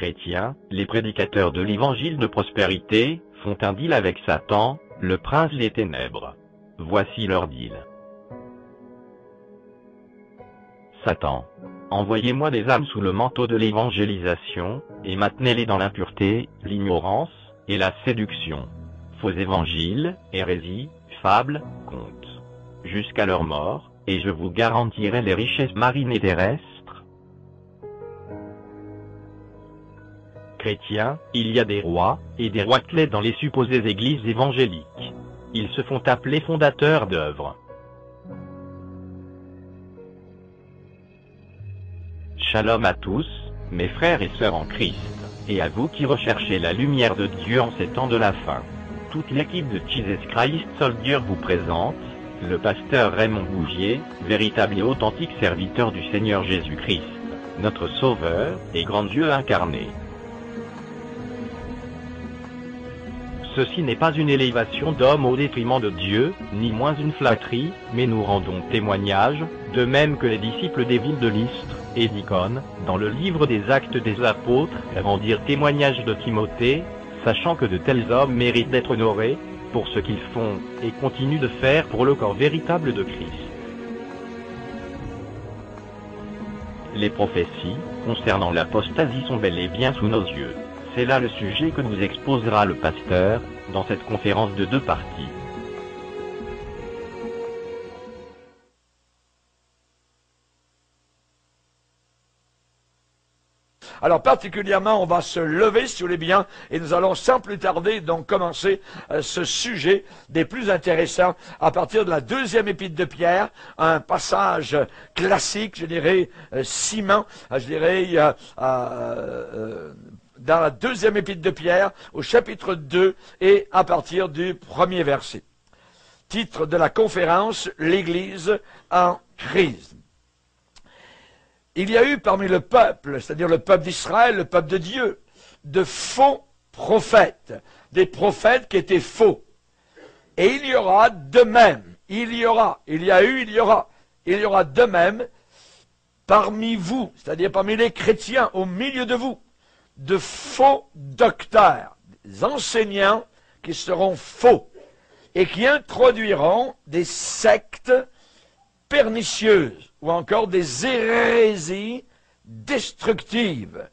chrétiens, les prédicateurs de l'évangile de prospérité, font un deal avec Satan, le prince des ténèbres. Voici leur deal. Satan. Envoyez-moi des âmes sous le manteau de l'évangélisation, et maintenez-les dans l'impureté, l'ignorance, et la séduction. Faux évangiles, hérésies, fables, contes. Jusqu'à leur mort, et je vous garantirai les richesses marines et terrestres. Chrétiens, il y a des rois, et des rois clés dans les supposées églises évangéliques. Ils se font appeler fondateurs d'œuvres. Shalom à tous, mes frères et sœurs en Christ, et à vous qui recherchez la lumière de Dieu en ces temps de la fin. Toute l'équipe de Jesus Christ Soldier vous présente, le pasteur Raymond Bouvier, véritable et authentique serviteur du Seigneur Jésus-Christ, notre Sauveur et grand Dieu incarné. Ceci n'est pas une élévation d'homme au détriment de Dieu, ni moins une flatterie, mais nous rendons témoignage, de même que les disciples des villes de Lystre et d'Icône, dans le livre des Actes des Apôtres, rendirent témoignage de Timothée, sachant que de tels hommes méritent d'être honorés, pour ce qu'ils font, et continuent de faire pour le corps véritable de Christ. Les prophéties, concernant l'apostasie sont bel et bien sous nos yeux. C'est là le sujet que nous exposera le pasteur, dans cette conférence de 2 parties. Alors particulièrement, on va se lever, si vous voulez bien, et nous allons sans plus tarder donc commencer ce sujet des plus intéressants à partir de la 2e épître de Pierre, un passage classique, je dirais, ciment, je dirais, dans la 2e épître de Pierre, au chapitre 2, et à partir du 1er verset. Titre de la conférence, l'Église en crise. Il y a eu parmi le peuple, c'est-à-dire le peuple d'Israël, le peuple de Dieu, de faux prophètes, des prophètes qui étaient faux. Et il y aura de même, il y aura de même parmi vous, c'est-à-dire parmi les chrétiens, au milieu de vous, de faux docteurs, des enseignants qui seront faux et qui introduiront des sectes pernicieuses ou encore des hérésies destructives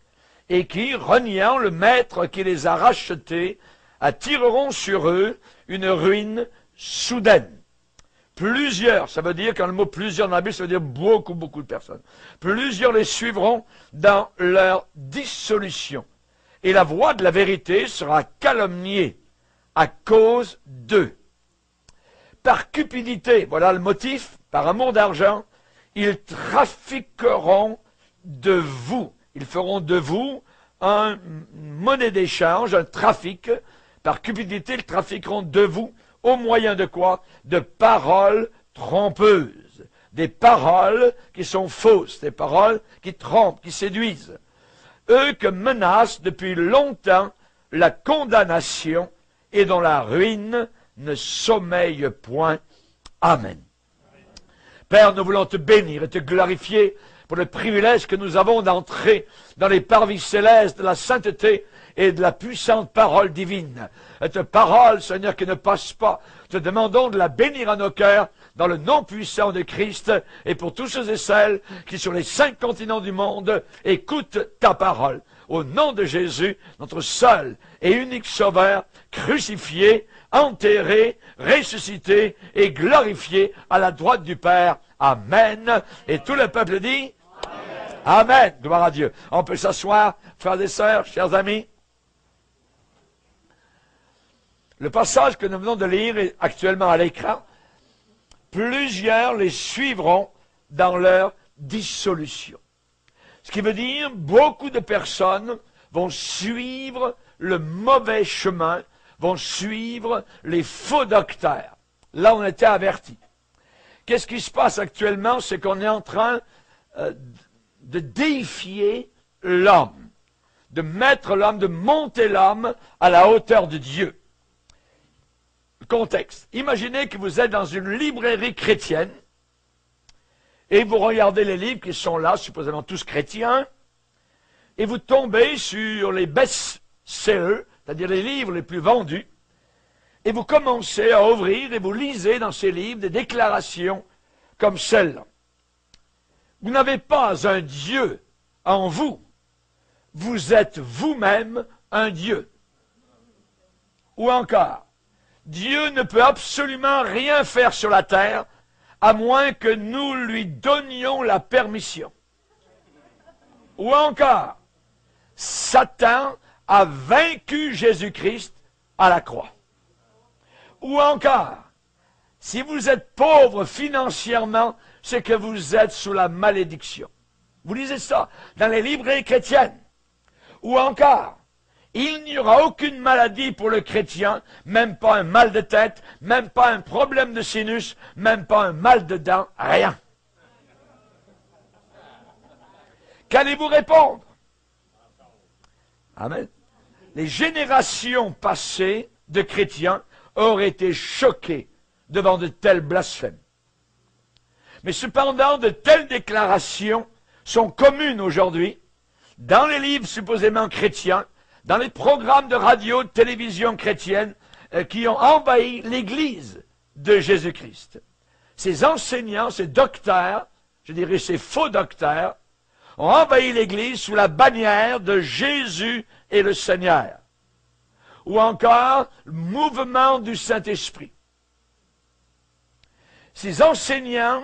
et qui, reniant le maître qui les a rachetés, attireront sur eux une ruine soudaine. Plusieurs, ça veut dire, quand le mot plusieurs dans la Bible, ça veut dire beaucoup de personnes. Plusieurs les suivront dans leur dissolution. Et la voix de la vérité sera calomniée à cause d'eux. Par cupidité, voilà le motif, par amour d'argent, ils trafiqueront de vous. Ils feront de vous une monnaie d'échange, un trafic. Par cupidité, ils trafiqueront de vous au moyen de quoi? De paroles trompeuses. Des paroles qui sont fausses, des paroles qui trompent, qui séduisent. Eux que menace depuis longtemps la condamnation et dont la ruine ne sommeille point. Amen. Père, nous voulons te bénir et te glorifier pour le privilège que nous avons d'entrer dans les parvis célestes de la sainteté et de la puissante parole divine. Cette parole, Seigneur, qui ne passe pas. Te demandons de la bénir à nos cœurs dans le nom puissant de Christ et pour tous ceux et celles qui, sur les 5 continents du monde, écoutent ta parole. Au nom de Jésus, notre seul et unique Sauveur, crucifié, enterré, ressuscité et glorifié à la droite du Père. Amen. Et tout le peuple dit Amen. Amen. Gloire à Dieu. On peut s'asseoir, frères et sœurs, chers amis. Le passage que nous venons de lire est actuellement à l'écran. Plusieurs les suivront dans leur dissolution. Ce qui veut dire beaucoup de personnes vont suivre le mauvais chemin, vont suivre les faux docteurs. Là, on était avertis. Qu'est-ce qui se passe actuellement? C'est qu'on est en train de déifier l'homme, de mettre l'homme, de monter l'homme à la hauteur de Dieu. Contexte. Imaginez que vous êtes dans une librairie chrétienne et vous regardez les livres qui sont là, supposément tous chrétiens, et vous tombez sur les best-sellers, c'est-à-dire les livres les plus vendus, et vous commencez à ouvrir et vous lisez dans ces livres des déclarations comme celle-là. Vous n'avez pas un Dieu en vous, vous êtes vous-même un Dieu. Ou encore, Dieu ne peut absolument rien faire sur la terre à moins que nous lui donnions la permission. Ou encore, Satan a vaincu Jésus-Christ à la croix. Ou encore, si vous êtes pauvre financièrement, c'est que vous êtes sous la malédiction. Vous lisez ça dans les librairies chrétiennes. Ou encore, il n'y aura aucune maladie pour le chrétien, même pas un mal de tête, même pas un problème de sinus, même pas un mal de dents, rien. Qu'allez-vous répondre? Amen. Les générations passées de chrétiens auraient été choqués devant de tels blasphèmes. Mais cependant, de telles déclarations sont communes aujourd'hui dans les livres supposément chrétiens, dans les programmes de radio, de télévision chrétienne qui ont envahi l'Église de Jésus-Christ. Ces enseignants, ces docteurs, je dirais ces faux docteurs, ont envahi l'Église sous la bannière de Jésus et le Seigneur. Ou encore, le mouvement du Saint-Esprit. Ces enseignants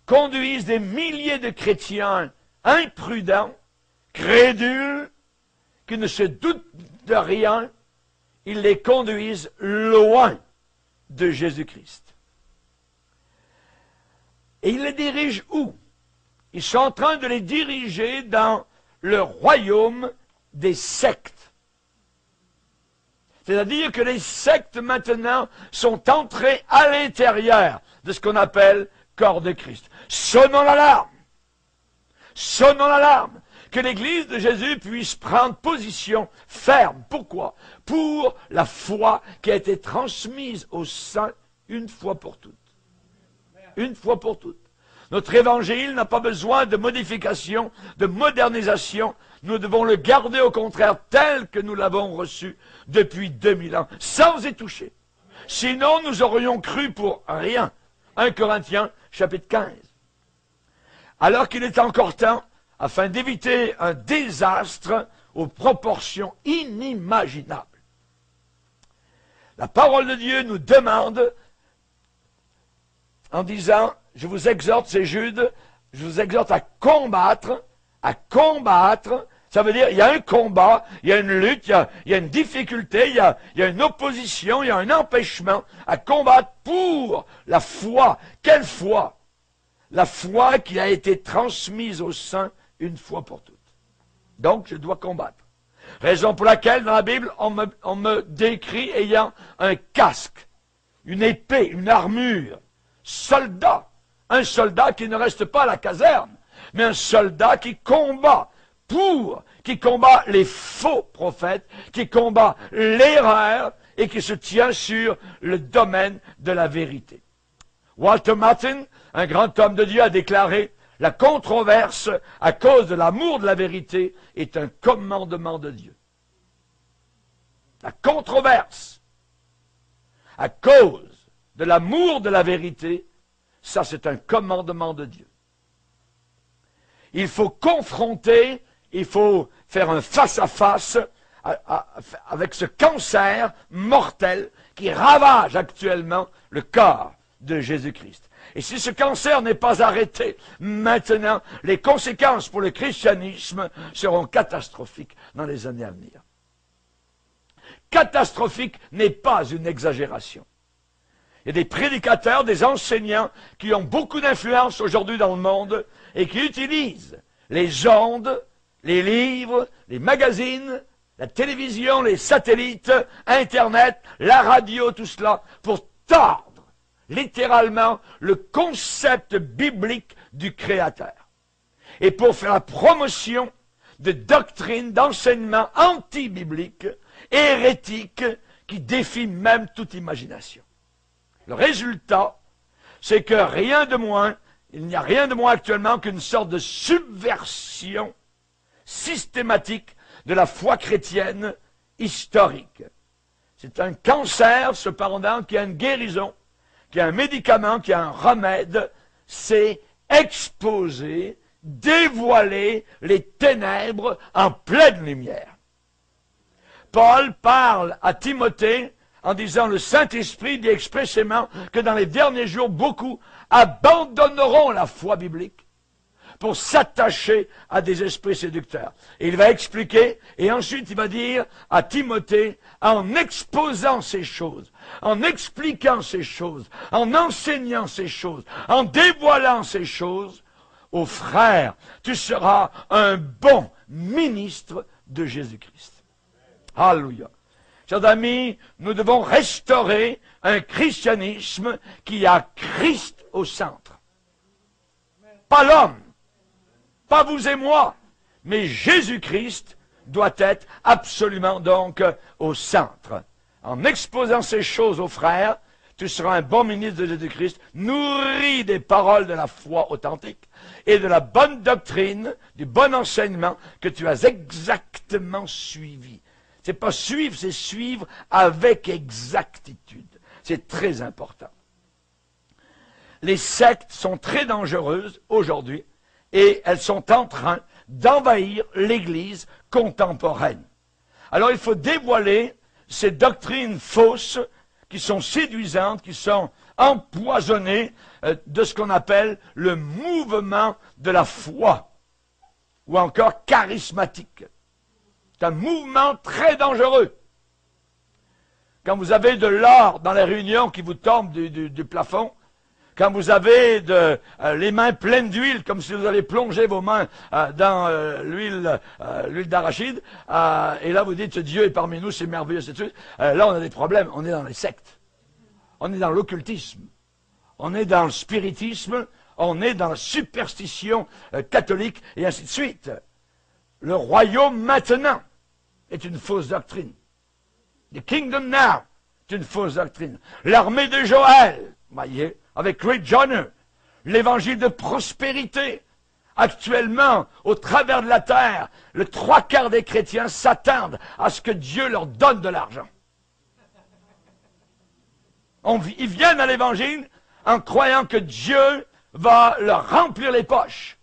conduisent des milliers de chrétiens imprudents, crédules, qui ne se doutent de rien, ils les conduisent loin de Jésus-Christ. Et ils les dirigent où? Ils sont en train de les diriger dans le royaume des sectes. C'est-à-dire que les sectes maintenant sont entrées à l'intérieur de ce qu'on appelle corps de Christ. Sonnons l'alarme. Sonnons l'alarme. Que l'Église de Jésus puisse prendre position ferme. Pourquoi? Pour la foi qui a été transmise aux saints une fois pour toutes. Une fois pour toutes. Notre évangile n'a pas besoin de modification, de modernisation. Nous devons le garder au contraire tel que nous l'avons reçu depuis 2000 ans, sans y toucher. Sinon, nous aurions cru pour rien. 1 Corinthiens, chapitre 15. Alors qu'il est encore temps, afin d'éviter un désastre aux proportions inimaginables. La parole de Dieu nous demande, en disant, je vous exhorte, c'est Jude, je vous exhorte à combattre, ça veut dire, il y a un combat, il y a une lutte, il y a une difficulté, il y a une opposition, il y a un empêchement à combattre pour la foi. Quelle foi? La foi qui a été transmise aux saints une fois pour toutes. Donc, je dois combattre. Raison pour laquelle, dans la Bible, on me décrit ayant un casque, une épée, une armure, soldat. Un soldat qui ne reste pas à la caserne, mais un soldat qui combat les faux prophètes, qui combat l'erreur et qui se tient sur le domaine de la vérité. Walter Martin, un grand homme de Dieu, a déclaré « La controverse, à cause de l'amour de la vérité, est un commandement de Dieu. » La controverse, à cause de l'amour de la vérité, ça c'est un commandement de Dieu. Il faut confronter, il faut faire un face-à-face avec ce cancer mortel qui ravage actuellement le corps de Jésus-Christ. Et si ce cancer n'est pas arrêté maintenant, les conséquences pour le christianisme seront catastrophiques dans les années à venir. Catastrophique n'est pas une exagération. Il y a des prédicateurs, des enseignants qui ont beaucoup d'influence aujourd'hui dans le monde et qui utilisent les ondes, les livres, les magazines, la télévision, les satellites, Internet, la radio, tout cela, pour tordre littéralement le concept biblique du Créateur. Et pour faire la promotion de doctrines, d'enseignements anti-bibliques, hérétiques, qui défient même toute imagination. Le résultat, c'est que il n'y a rien de moins actuellement qu'une sorte de subversion systématique de la foi chrétienne historique. C'est un cancer, cependant, qui a une guérison, qui a un médicament, qui a un remède, c'est exposer, dévoiler les ténèbres en pleine lumière. Paul parle à Timothée en disant, le Saint-Esprit dit expressément que dans les derniers jours, beaucoup abandonneront la foi biblique pour s'attacher à des esprits séducteurs. Et il va expliquer, et ensuite il va dire à Timothée, en exposant ces choses, en expliquant ces choses, en enseignant ces choses, en dévoilant ces choses, aux frères, tu seras un bon ministre de Jésus-Christ. Alléluia. Chers amis, nous devons restaurer un christianisme qui a Christ au centre. Pas l'homme, pas vous et moi, mais Jésus-Christ doit être absolument donc au centre. En exposant ces choses aux frères, tu seras un bon ministre de Jésus-Christ, nourri des paroles de la foi authentique et de la bonne doctrine, du bon enseignement que tu as exactement suivi. C'est pas suivre, c'est suivre avec exactitude. C'est très important. Les sectes sont très dangereuses aujourd'hui et elles sont en train d'envahir l'Église contemporaine. Alors il faut dévoiler ces doctrines fausses qui sont séduisantes, qui sont empoisonnées de ce qu'on appelle le mouvement de la foi, ou encore charismatique. C'est un mouvement très dangereux. Quand vous avez de l'or dans les réunions qui vous tombe du plafond, quand vous avez les mains pleines d'huile, comme si vous allez plonger vos mains dans l'huile d'arachide, et là vous dites Dieu est parmi nous, c'est merveilleux, c'est tout. Là on a des problèmes, on est dans les sectes, on est dans l'occultisme, on est dans le spiritisme, on est dans la superstition catholique, et ainsi de suite. Le royaume maintenant est une fausse doctrine. The kingdom now est une fausse doctrine. L'armée de Joël, voyez, avec Rick Joyner, l'évangile de prospérité. Actuellement, au travers de la terre, le 3/4 des chrétiens s'attendent à ce que Dieu leur donne de l'argent. Ils viennent à l'évangile en croyant que Dieu va leur remplir les poches.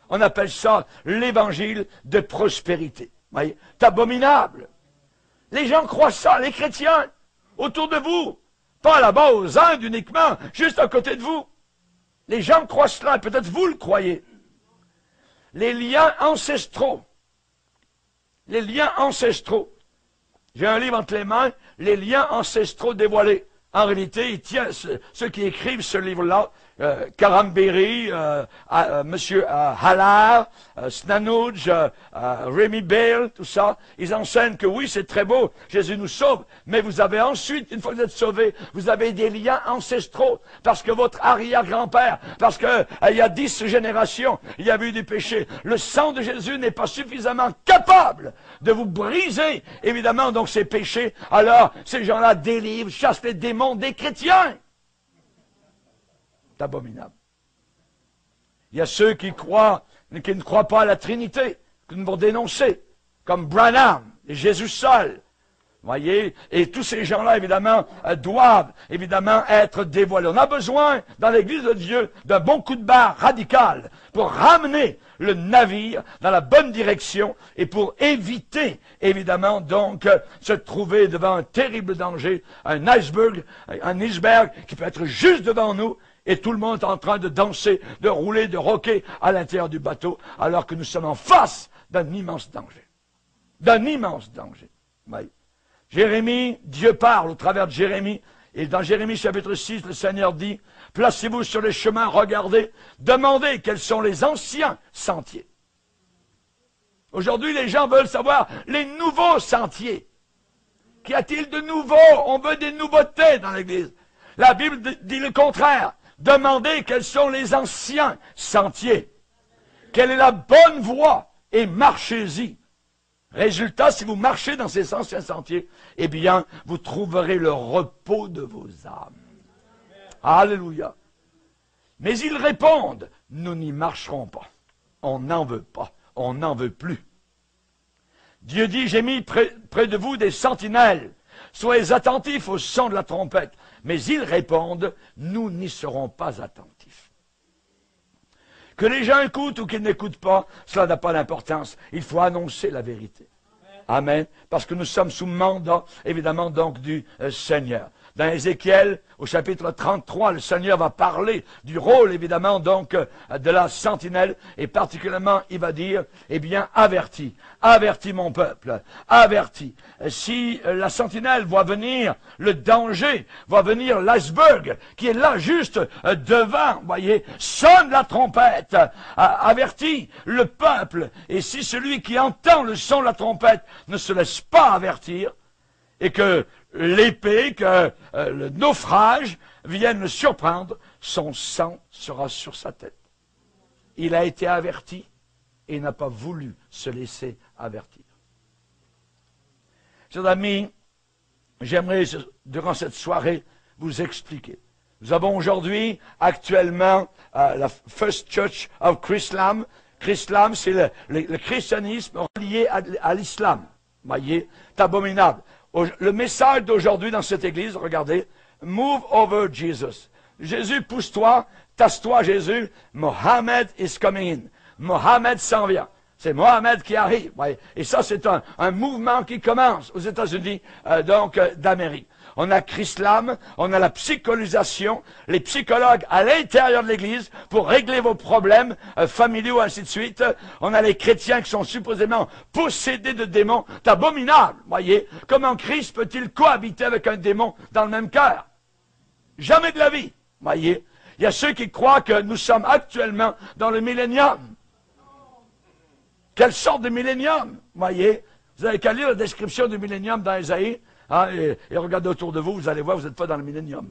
On appelle ça l'évangile de prospérité. Voyez, c'est abominable. Les gens croient ça, les chrétiens, autour de vous. Pas là-bas aux Indes uniquement, juste à côté de vous. Les gens croient cela, et peut-être vous le croyez. Les liens ancestraux. Les liens ancestraux. J'ai un livre entre les mains, les liens ancestraux dévoilés. En réalité, il tient, ceux qui écrivent ce livre-là, Karambiri, Monsieur Haller, Snanouj, Rémi Bale, tout ça, ils enseignent que oui, c'est très beau, Jésus nous sauve, mais vous avez ensuite, une fois que vous êtes sauvés, vous avez des liens ancestraux, parce que votre arrière-grand-père, parce que il y a 10 générations, il y a eu du péché. Le sang de Jésus n'est pas suffisamment capable de vous briser, évidemment, donc ces péchés. Alors, ces gens-là délivrent, chassent les démons des chrétiens. C'est abominable. Il y a ceux qui croient, mais qui ne croient pas à la Trinité, que nous devons dénoncer, comme Branham et Jésus seul. Voyez, et tous ces gens-là, évidemment, doivent, évidemment, être dévoilés. On a besoin, dans l'Église de Dieu, d'un bon coup de barre radical pour ramener le navire dans la bonne direction et pour éviter, évidemment, donc, se trouver devant un terrible danger, un iceberg qui peut être juste devant nous, et tout le monde est en train de danser, de rouler, de rocker à l'intérieur du bateau, alors que nous sommes en face d'un immense danger. D'un immense danger. Oui. Jérémie, Dieu parle au travers de Jérémie, et dans Jérémie chapitre 6, le Seigneur dit, placez-vous sur les chemins, regardez, demandez quels sont les anciens sentiers. Aujourd'hui, les gens veulent savoir les nouveaux sentiers. Qu'y a-t-il de nouveau? On veut des nouveautés dans l'Église. La Bible dit le contraire. Demandez quels sont les anciens sentiers. Quelle est la bonne voie et marchez-y. Résultat, si vous marchez dans ces anciens sentiers, eh bien, vous trouverez le repos de vos âmes. Alléluia. Mais ils répondent, nous n'y marcherons pas. On n'en veut pas. On n'en veut plus. Dieu dit, j'ai mis près de vous des sentinelles. Soyez attentifs au son de la trompette. Mais ils répondent, nous n'y serons pas attentifs. Que les gens écoutent ou qu'ils n'écoutent pas, cela n'a pas d'importance. Il faut annoncer la vérité. Amen. Parce que nous sommes sous mandat, évidemment, donc du Seigneur. Dans Ézéchiel, au chapitre 33, le Seigneur va parler du rôle, évidemment, donc, de la sentinelle. Et particulièrement, il va dire, eh bien, avertis. Avertis mon peuple. Avertis. Si la sentinelle voit venir le danger, voit venir l'iceberg, qui est là, juste devant, voyez, sonne la trompette. Avertis le peuple. Et si celui qui entend le son de la trompette ne se laisse pas avertir, et que l'épée, que le naufrage vienne le surprendre, son sang sera sur sa tête. Il a été averti et n'a pas voulu se laisser avertir. Chers amis, j'aimerais, durant cette soirée, vous expliquer. Nous avons aujourd'hui, actuellement, la First Church of Chrislam. Chrislam, c'est le christianisme relié à l'islam. Voyez, c'est abominable. Le message d'aujourd'hui dans cette église, regardez, move over Jesus. Jésus, pousse-toi, tasse-toi Jésus, Mohammed is coming in. Mohammed s'en vient. C'est Mohammed qui arrive. Voyez. Et ça, c'est un mouvement qui commence aux États-Unis, d'Amérique. On a Chrislam, on a la psychologisation, les psychologues à l'intérieur de l'Église pour régler vos problèmes familiaux, ainsi de suite. On a les chrétiens qui sont supposément possédés de démons. C'est abominable, voyez. Comment Christ peut-il cohabiter avec un démon dans le même cœur? Jamais de la vie, voyez. Il y a ceux qui croient que nous sommes actuellement dans le millénium. Quelle sorte de millénium, voyez? Vous avez qu'à lire la description du millénium dans Ésaïe. Hein, et regardez autour de vous, vous allez voir, vous n'êtes pas dans le millénium.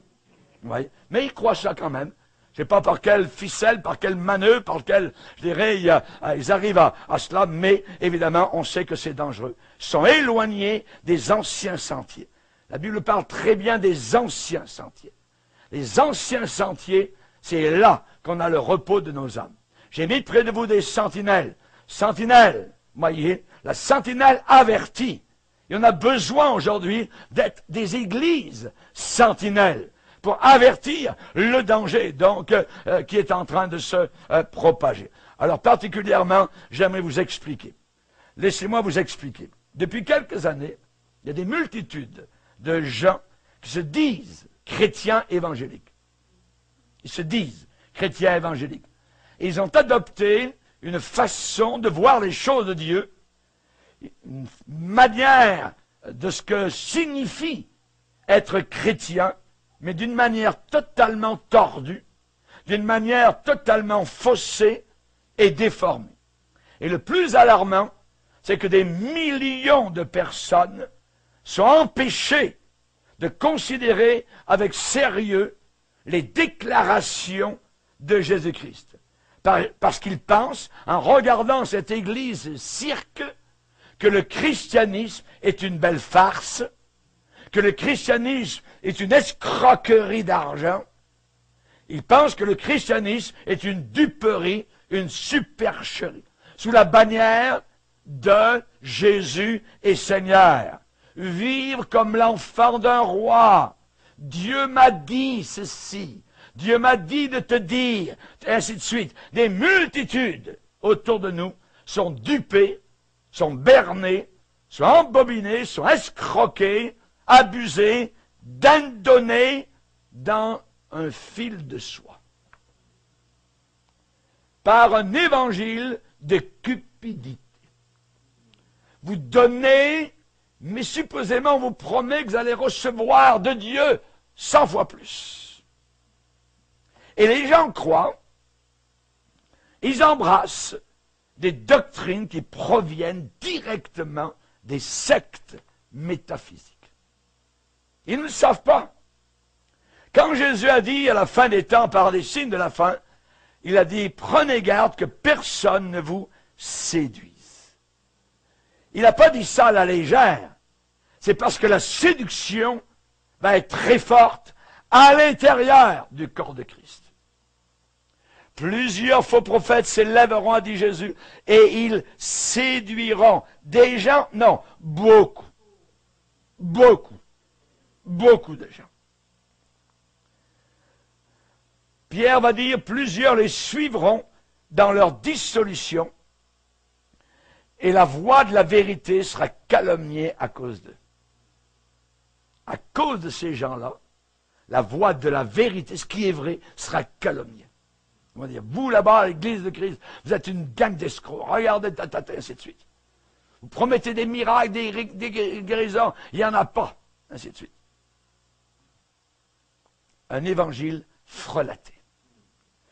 Ouais. Mais ils croient ça quand même. Je ne sais pas par quelle ficelle, par quel manœuvre, par quel, je dirais, ils arrivent à cela, mais évidemment, on sait que c'est dangereux. Ils sont éloignés des anciens sentiers. La Bible parle très bien des anciens sentiers. Les anciens sentiers, c'est là qu'on a le repos de nos âmes. J'ai mis près de vous des sentinelles. Sentinelles, voyez, la sentinelle avertie. Il y en a besoin aujourd'hui d'être des églises sentinelles pour avertir le danger donc qui est en train de se propager. Alors particulièrement, j'aimerais vous expliquer. Laissez-moi vous expliquer. Depuis quelques années, il y a des multitudes de gens qui se disent chrétiens évangéliques. Ils se disent chrétiens évangéliques. Et ils ont adopté une façon de voir les choses de Dieu, une manière de ce que signifie être chrétien, mais d'une manière totalement tordue, d'une manière totalement faussée et déformée. Et le plus alarmant, c'est que des millions de personnes sont empêchées de considérer avec sérieux les déclarations de Jésus-Christ. Parce qu'ils pensent, en regardant cette église cirque, que le christianisme est une belle farce, que le christianisme est une escroquerie d'argent. Ils pensent que le christianisme est une duperie, une supercherie, sous la bannière de Jésus et Seigneur. Vivre comme l'enfant d'un roi. Dieu m'a dit ceci. Dieu m'a dit de te dire, et ainsi de suite. Des multitudes autour de nous sont dupées, sont bernés, sont embobinés, sont escroqués, abusés, donnés dans un fil de soie. Par un évangile de cupidité. Vous donnez, mais supposément on vous promet que vous allez recevoir de Dieu 100 fois plus. Et les gens croient, ils embrassent des doctrines qui proviennent directement des sectes métaphysiques. Ils ne le savent pas. Quand Jésus a dit à la fin des temps, par les signes de la fin, il a dit, prenez garde que personne ne vous séduise. Il n'a pas dit ça à la légère. C'est parce que la séduction va être très forte à l'intérieur du corps de Christ. Plusieurs faux prophètes s'élèveront, a dit Jésus, et ils séduiront des gens, non, beaucoup de gens. Pierre va dire, plusieurs les suivront dans leur dissolution, et la voix de la vérité sera calomniée à cause d'eux. À cause de ces gens-là, la voix de la vérité, ce qui est vrai, sera calomniée. On va dire, vous là-bas, à l'église de Christ, vous êtes une gang d'escrocs, regardez, ainsi de suite. Vous promettez des miracles, des guérisons, il n'y en a pas, ainsi de suite. Un évangile frelaté.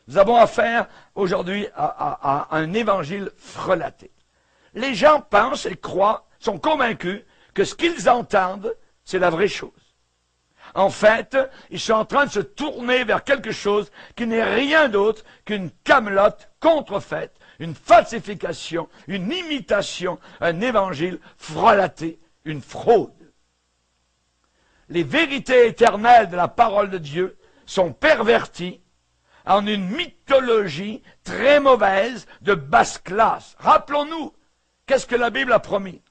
Nous avons affaire aujourd'hui à un évangile frelaté. Les gens pensent et croient, sont convaincus que ce qu'ils entendent, c'est la vraie chose. En fait, ils sont en train de se tourner vers quelque chose qui n'est rien d'autre qu'une camelote contrefaite, une falsification, une imitation, un évangile frelaté, une fraude. Les vérités éternelles de la parole de Dieu sont perverties en une mythologie très mauvaise de basse classe. Rappelons-nous, qu'est-ce que la Bible a promis?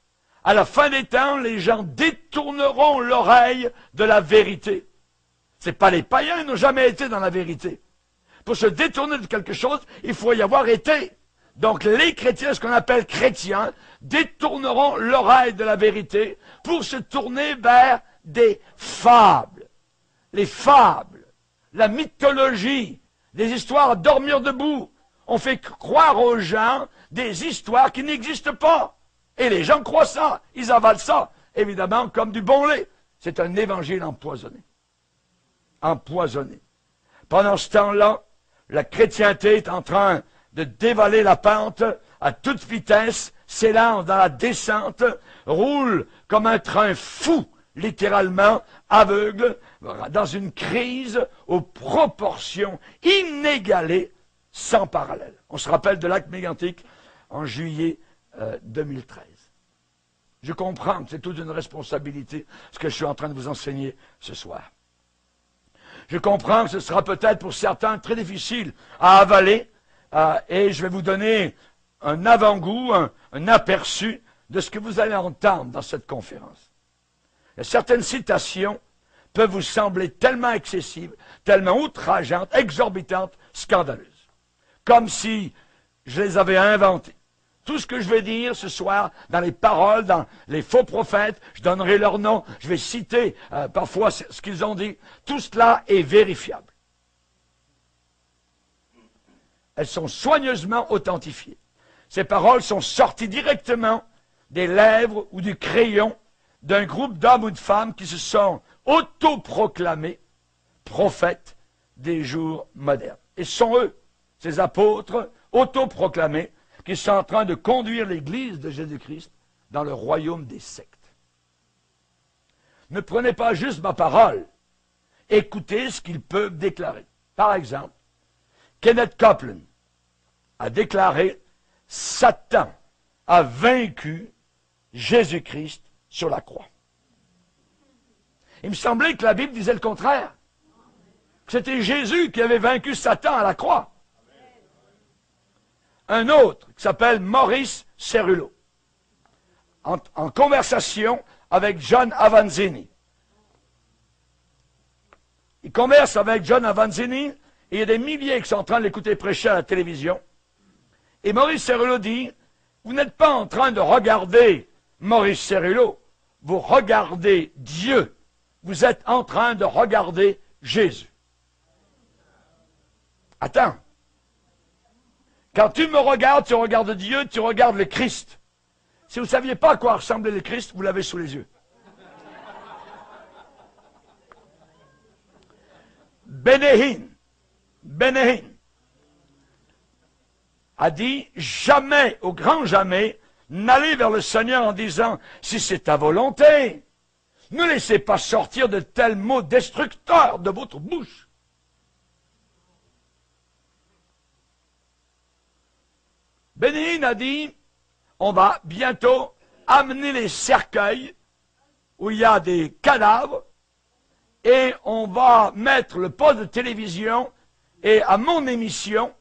À la fin des temps, les gens détourneront l'oreille de la vérité. Ce n'est pas les païens, ils n'ont jamais été dans la vérité. Pour se détourner de quelque chose, il faut y avoir été. Donc les chrétiens, ce qu'on appelle chrétiens, détourneront l'oreille de la vérité pour se tourner vers des fables. Les fables, la mythologie, des histoires à dormir debout. On fait croire aux gens des histoires qui n'existent pas. Et les gens croient ça, ils avalent ça, évidemment, comme du bon lait. C'est un évangile empoisonné. Empoisonné. Pendant ce temps-là, la chrétienté est en train de dévaler la pente à toute vitesse, s'élance dans la descente, roule comme un train fou, littéralement aveugle, dans une crise aux proportions inégalées, sans parallèle. On se rappelle de l'acte mégantique en juillet 2013. Je comprends que c'est toute une responsabilité ce que je suis en train de vous enseigner ce soir. Je comprends que ce sera peut-être pour certains très difficile à avaler et je vais vous donner un avant-goût, un aperçu de ce que vous allez entendre dans cette conférence. Et certaines citations peuvent vous sembler tellement excessives, tellement outrageantes, exorbitantes, scandaleuses. Comme si je les avais inventées. Tout ce que je vais dire ce soir, dans les paroles, dans les faux prophètes, je donnerai leur nom, je vais citer parfois ce qu'ils ont dit. Tout cela est vérifiable. Elles sont soigneusement authentifiées. Ces paroles sont sorties directement des lèvres ou du crayon d'un groupe d'hommes ou de femmes qui se sont autoproclamés prophètes des jours modernes. Et ce sont eux, ces apôtres autoproclamés, qui sont en train de conduire l'Église de Jésus-Christ dans le royaume des sectes. Ne prenez pas juste ma parole, écoutez ce qu'ils peuvent déclarer. Par exemple, Kenneth Copeland a déclaré « Satan a vaincu Jésus-Christ sur la croix ». Il me semblait que la Bible disait le contraire, que c'était Jésus qui avait vaincu Satan à la croix. Un autre qui s'appelle Maurice Cerullo, en conversation avec John Avanzini. Il converse avec John Avanzini et il y a des milliers qui sont en train de l'écouter prêcher à la télévision. Et Maurice Cerullo dit, vous n'êtes pas en train de regarder Maurice Cerullo, vous regardez Dieu. Vous êtes en train de regarder Jésus. Attends. Quand tu me regardes, tu regardes Dieu, tu regardes le Christ. Si vous ne saviez pas à quoi ressemblait le Christ, vous l'avez sous les yeux. Benehin a dit, jamais, au grand jamais, n'allez vers le Seigneur en disant, si c'est ta volonté, ne laissez pas sortir de tels mots destructeurs de votre bouche. Benehin a dit, on va bientôt amener les cercueils où il y a des cadavres et on va mettre le poste de télévision et à mon émission,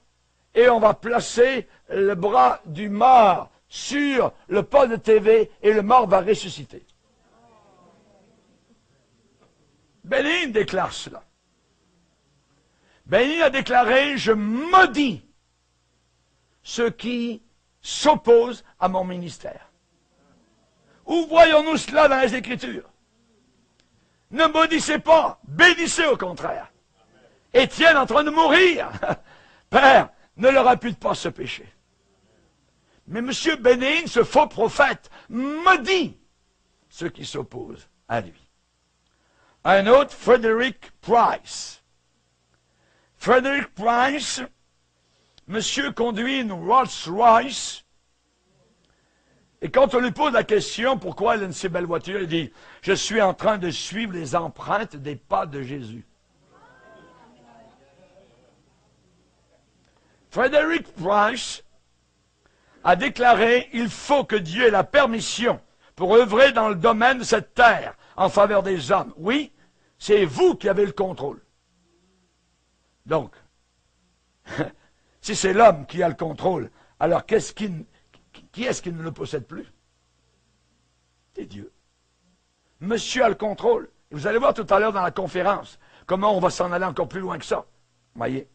et on va placer le bras du mort sur le poste de TV et le mort va ressusciter. Bénin déclare cela. Bénin a déclaré, je maudis ceux qui s'opposent à mon ministère. Où voyons-nous cela dans les Écritures? Ne maudissez pas, bénissez au contraire. Étienne en train de mourir. Père, ne leur impute pas ce péché. Mais M. Bénin, ce faux prophète, maudit ceux qui s'opposent à lui. Un autre, Frederick Price. Frederick Price, monsieur conduit une Rolls-Royce, et quand on lui pose la question pourquoi il a une si belle voiture, il dit « Je suis en train de suivre les empreintes des pas de Jésus. » Frederick Price a déclaré « Il faut que Dieu ait la permission pour œuvrer dans le domaine de cette terre en faveur des hommes. Oui, c'est vous qui avez le contrôle. » Donc, si c'est l'homme qui a le contrôle, alors qui est-ce qui ne le possède plus? C'est Dieu. Monsieur a le contrôle. Et vous allez voir tout à l'heure dans la conférence comment on va s'en aller encore plus loin que ça. Voyez.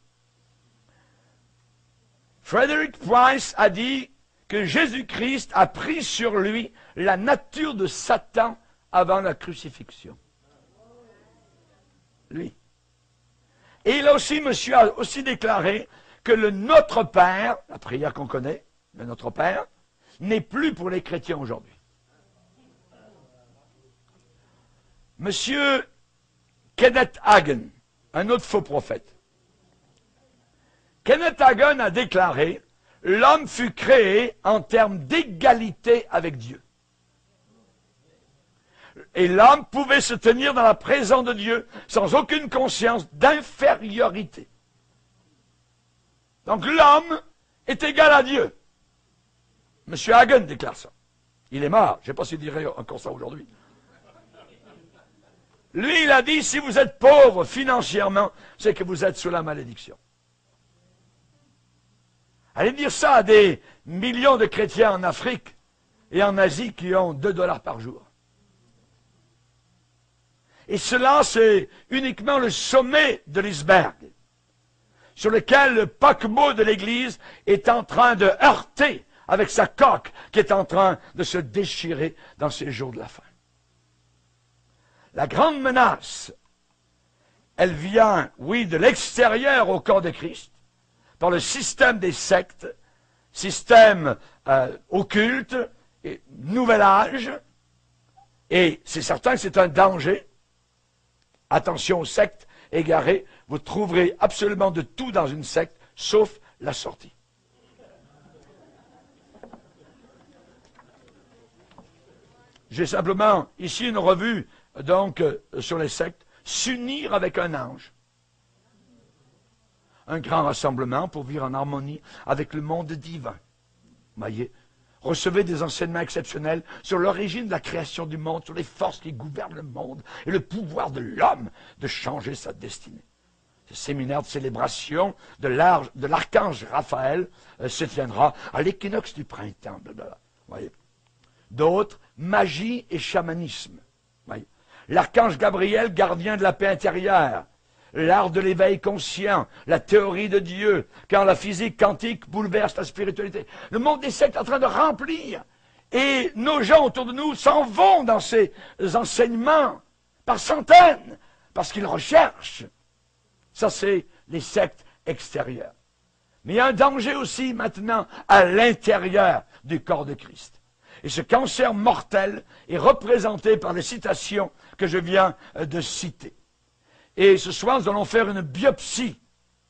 Frederick Price a dit que Jésus-Christ a pris sur lui la nature de Satan avant la crucifixion. Lui. Et il a aussi, monsieur a aussi déclaré que le Notre Père, la prière qu'on connaît, le Notre Père, n'est plus pour les chrétiens aujourd'hui. Monsieur Kenneth Hagin, un autre faux prophète. Kenneth Hagin a déclaré « L'homme fut créé en termes d'égalité avec Dieu. Et l'homme pouvait se tenir dans la présence de Dieu sans aucune conscience d'infériorité. Donc l'homme est égal à Dieu. » M. Hagin déclare ça. Il est mort. Je ne sais pas s'il dirait encore ça aujourd'hui. Lui, il a dit, si vous êtes pauvre financièrement, c'est que vous êtes sous la malédiction. Allez dire ça à des millions de chrétiens en Afrique et en Asie qui ont 2 $ par jour. Et cela, c'est uniquement le sommet de l'iceberg, sur lequel le paquebot de l'Église est en train de heurter avec sa coque qui est en train de se déchirer dans ces jours de la fin. La grande menace, elle vient, oui, de l'extérieur au corps de Christ, par le système des sectes, système occulte, et nouvel âge, et c'est certain que c'est un danger. Attention aux sectes égarées, vous trouverez absolument de tout dans une secte, sauf la sortie. J'ai simplement ici une revue donc sur les sectes, s'unir avec un ange. Un grand rassemblement pour vivre en harmonie avec le monde divin. Voyez, recevez des enseignements exceptionnels sur l'origine de la création du monde, sur les forces qui gouvernent le monde et le pouvoir de l'homme de changer sa destinée. Ce séminaire de célébration de l'archange Raphaël se tiendra à l'équinoxe du printemps. Voyez. D'autres, magie et chamanisme. Voyez. L'archange Gabriel, gardien de la paix intérieure. L'art de l'éveil conscient, la théorie de Dieu, quand la physique quantique bouleverse la spiritualité. Le monde des sectes est en train de remplir. Et nos gens autour de nous s'en vont dans ces enseignements par centaines, parce qu'ils recherchent. Ça, c'est les sectes extérieures. Mais il y a un danger aussi maintenant à l'intérieur du corps de Christ. Et ce cancer mortel est représenté par les citations que je viens de citer. Et ce soir, nous allons faire une biopsie,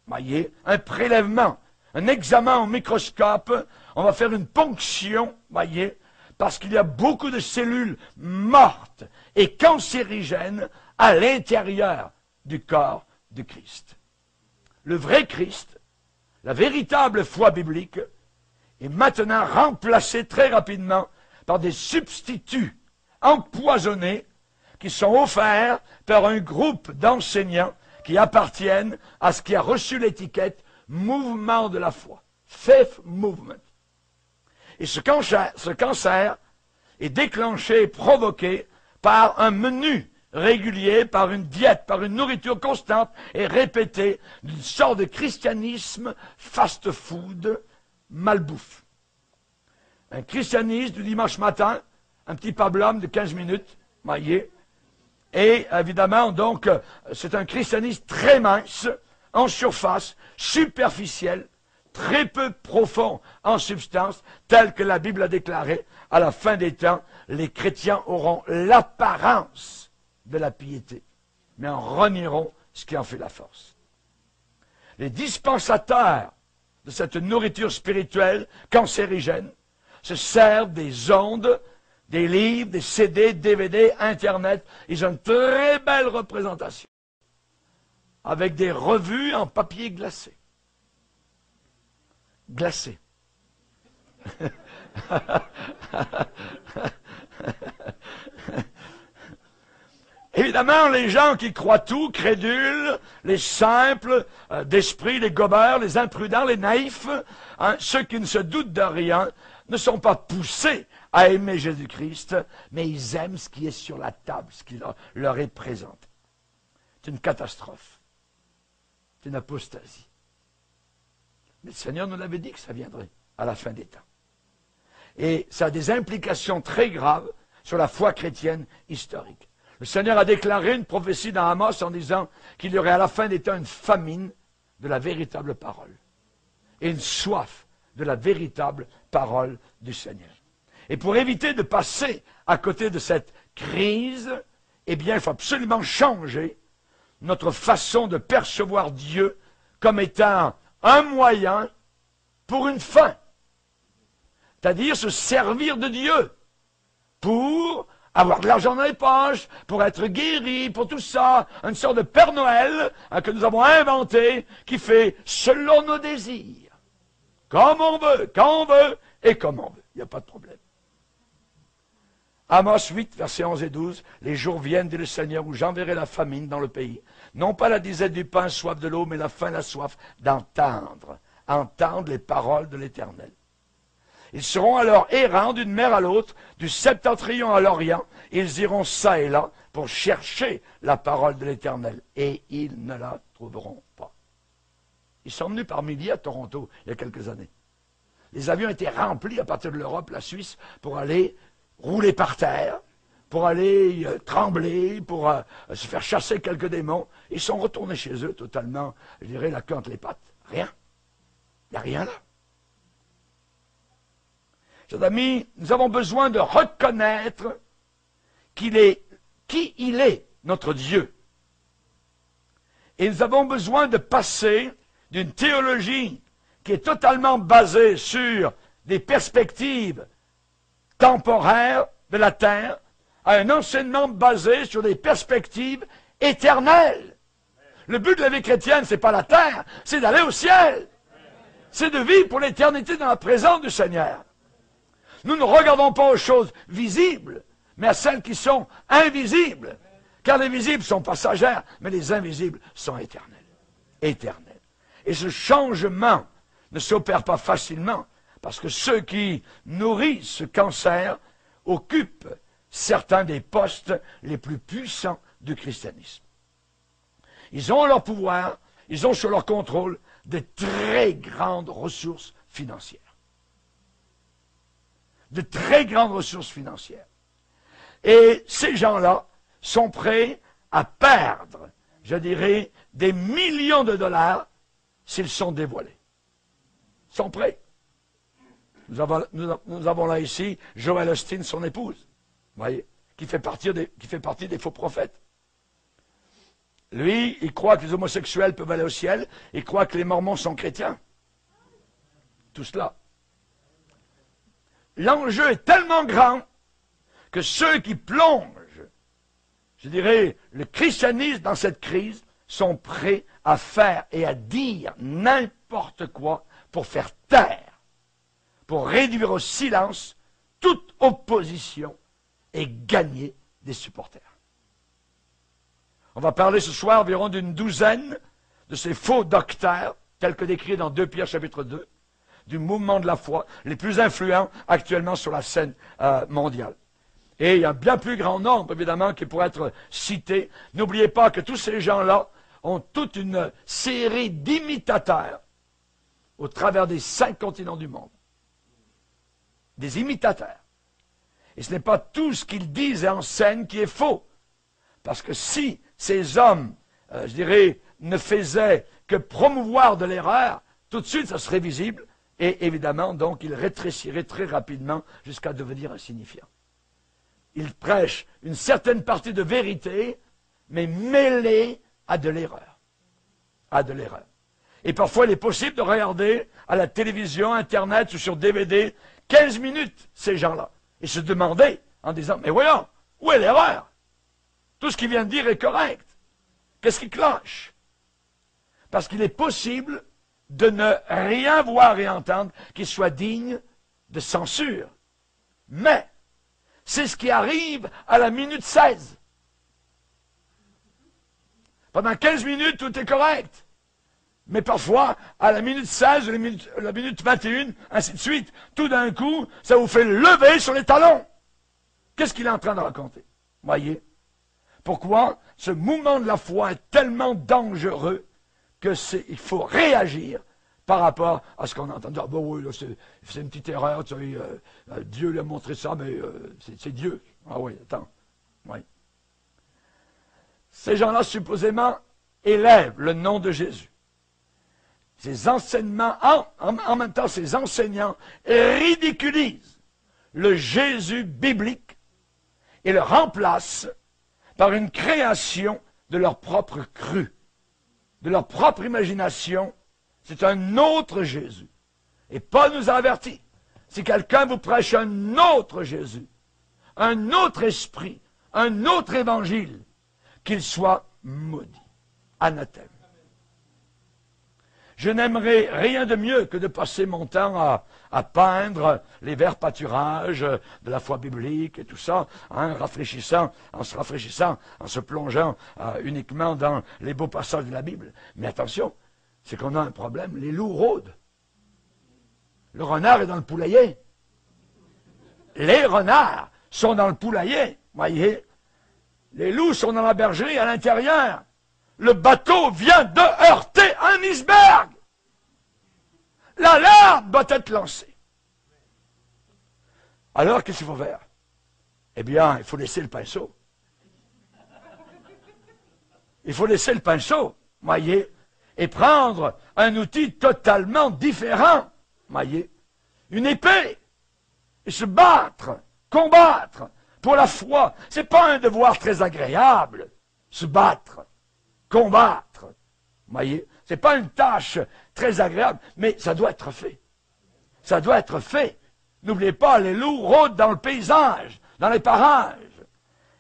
voyez, un prélèvement, un examen au microscope. On va faire une ponction, voyez, parce qu'il y a beaucoup de cellules mortes et cancérigènes à l'intérieur du corps de Christ. Le vrai Christ, la véritable foi biblique, est maintenant remplacé très rapidement par des substituts empoisonnés qui sont offerts par un groupe d'enseignants qui appartiennent à ce qui a reçu l'étiquette mouvement de la foi. Faith Movement. Et ce cancer est déclenché, provoqué par un menu régulier, par une diète, par une nourriture constante et répétée d'une sorte de christianisme fast-food, malbouffe. Un christianisme du dimanche matin, un petit pablum de 15 minutes, maillé, et évidemment, donc, c'est un christianisme très mince, en surface, superficiel, très peu profond en substance, tel que la Bible a déclaré, à la fin des temps, les chrétiens auront l'apparence de la piété, mais en renieront ce qui en fait la force. Les dispensateurs de cette nourriture spirituelle cancérigène se servent des ondes, des livres, des CD, DVD, Internet. Ils ont une très belle représentation, avec des revues en papier glacé. Glacé. Évidemment, les gens qui croient tout, crédules, les simples d'esprit, les gobeurs, les imprudents, les naïfs, hein, ceux qui ne se doutent de rien, ne sont pas poussés à aimer Jésus-Christ, mais ils aiment ce qui est sur la table, ce qui leur est présenté. C'est une catastrophe. C'est une apostasie. Mais le Seigneur nous l'avait dit que ça viendrait à la fin des temps. Et ça a des implications très graves sur la foi chrétienne historique. Le Seigneur a déclaré une prophétie dans Amos en disant qu'il y aurait à la fin des temps une famine de la véritable parole et une soif de la véritable parole du Seigneur. Et pour éviter de passer à côté de cette crise, eh bien, il faut absolument changer notre façon de percevoir Dieu comme étant un moyen pour une fin. C'est-à-dire se servir de Dieu pour avoir de l'argent dans les poches, pour être guéri, pour tout ça, une sorte de Père Noël que nous avons inventé, qui fait selon nos désirs, comme on veut, quand on veut et comme on veut. Il n'y a pas de problème. Amos 8, versets 11 et 12, « Les jours viennent, dit le Seigneur, où j'enverrai la famine dans le pays. Non pas la disette du pain, soif de l'eau, mais la faim, la soif d'entendre, entendre les paroles de l'Éternel. Ils seront alors errants d'une mer à l'autre, du septentrion à l'orient. Ils iront çà et là pour chercher la parole de l'Éternel. Et ils ne la trouveront pas. » Ils sont venus par milliers à Toronto il y a quelques années. Les avions étaient remplis à partir de l'Europe, la Suisse, pour aller rouler par terre, pour aller trembler, pour se faire chasser quelques démons. Ils sont retournés chez eux totalement, je dirais, la queue entre les pattes. Rien. Il n'y a rien là. Chers amis, nous avons besoin de reconnaître qui il est, notre Dieu. Et nous avons besoin de passer d'une théologie qui est totalement basée sur des perspectives temporaires de la terre à un enseignement basé sur des perspectives éternelles. Le but de la vie chrétienne, c'est pas la terre, c'est d'aller au ciel. C'est de vivre pour l'éternité dans la présence du Seigneur. Nous ne regardons pas aux choses visibles, mais à celles qui sont invisibles. Car les visibles sont passagères, mais les invisibles sont éternels. Éternels. Et ce changement ne s'opère pas facilement, parce que ceux qui nourrissent ce cancer occupent certains des postes les plus puissants du christianisme. Ils ont leur pouvoir, ils ont sur leur contrôle de très grandes ressources financières. De très grandes ressources financières. Et ces gens-là sont prêts à perdre, je dirais, des millions de dollars s'ils sont dévoilés. Ils sont prêts. Nous avons là ici Joel Osteen, son épouse, vous voyez, qui fait partie des faux prophètes. Lui, il croit que les homosexuels peuvent aller au ciel, il croit que les mormons sont chrétiens. Tout cela. L'enjeu est tellement grand que ceux qui plongent, je dirais, le christianisme dans cette crise, sont prêts à faire et à dire n'importe quoi pour faire taire, pour réduire au silence toute opposition et gagner des supporters. On va parler ce soir environ d'une douzaine de ces faux docteurs, tels que décrits dans 2 Pierre chapitre 2, du mouvement de la foi les plus influents actuellement sur la scène mondiale. Et il y a un bien plus grand nombre, évidemment, qui pourrait être cité. N'oubliez pas que tous ces gens-là ont toute une série d'imitateurs au travers des 5 continents du monde. Des imitateurs. Et ce n'est pas tout ce qu'ils disent et enseignent qui est faux. Parce que si ces hommes, je dirais, ne faisaient que promouvoir de l'erreur, tout de suite ça serait visible. Et évidemment, donc, ils rétréciraient très rapidement jusqu'à devenir insignifiants. Ils prêchent une certaine partie de vérité, mais mêlée à de l'erreur. À de l'erreur. Et parfois, il est possible de regarder à la télévision, Internet ou sur DVD 15 minutes ces gens-là. Et se demander en disant, mais voyons, où est l'erreur? Tout ce qu'il vient de dire est correct. Qu'est-ce qui cloche? Parce qu'il est possible de ne rien voir et entendre qui soit digne de censure. Mais, c'est ce qui arrive à la minute 16. Pendant 15 minutes, tout est correct. Mais parfois, à la minute 16, la minute 21, ainsi de suite, tout d'un coup, ça vous fait lever sur les talons. Qu'est-ce qu'il est en train de raconter? Voyez? Pourquoi ce mouvement de la foi est tellement dangereux qu'il faut réagir par rapport à ce qu'on entend. Ah ben oui, là, c'est une petite erreur, tu sais, Dieu lui a montré ça, mais c'est Dieu. Ah oui, attends. Oui. Ces gens-là, supposément, élèvent le nom de Jésus. Ces enseignements, en même temps, ces enseignants ridiculisent le Jésus biblique et le remplacent par une création de leur propre cru, de leur propre imagination. C'est un autre Jésus. Et Paul nous a avertis. Si quelqu'un vous prêche un autre Jésus, un autre esprit, un autre évangile, qu'il soit maudit, anathème. Je n'aimerais rien de mieux que de passer mon temps à peindre les verts pâturages de la foi biblique et tout ça, en se rafraîchissant, en se plongeant uniquement dans les beaux passages de la Bible. Mais attention, c'est qu'on a un problème, les loups rôdent. Le renard est dans le poulailler. Les renards sont dans le poulailler, voyez. Les loups sont dans la bergerie à l'intérieur. Le bateau vient de heurter un iceberg. L'alerte doit être lancée. Alors, qu'est-ce qu'il faut faire? Eh bien, il faut laisser le pinceau. Il faut laisser le pinceau, voyez, et prendre un outil totalement différent, voyez, une épée, et se battre, combattre pour la foi. C'est pas un devoir très agréable, se battre, combattre, voyez, c'est pas une tâche très agréable, mais ça doit être fait. Ça doit être fait. N'oubliez pas, les loups rôdent dans le paysage, dans les parages.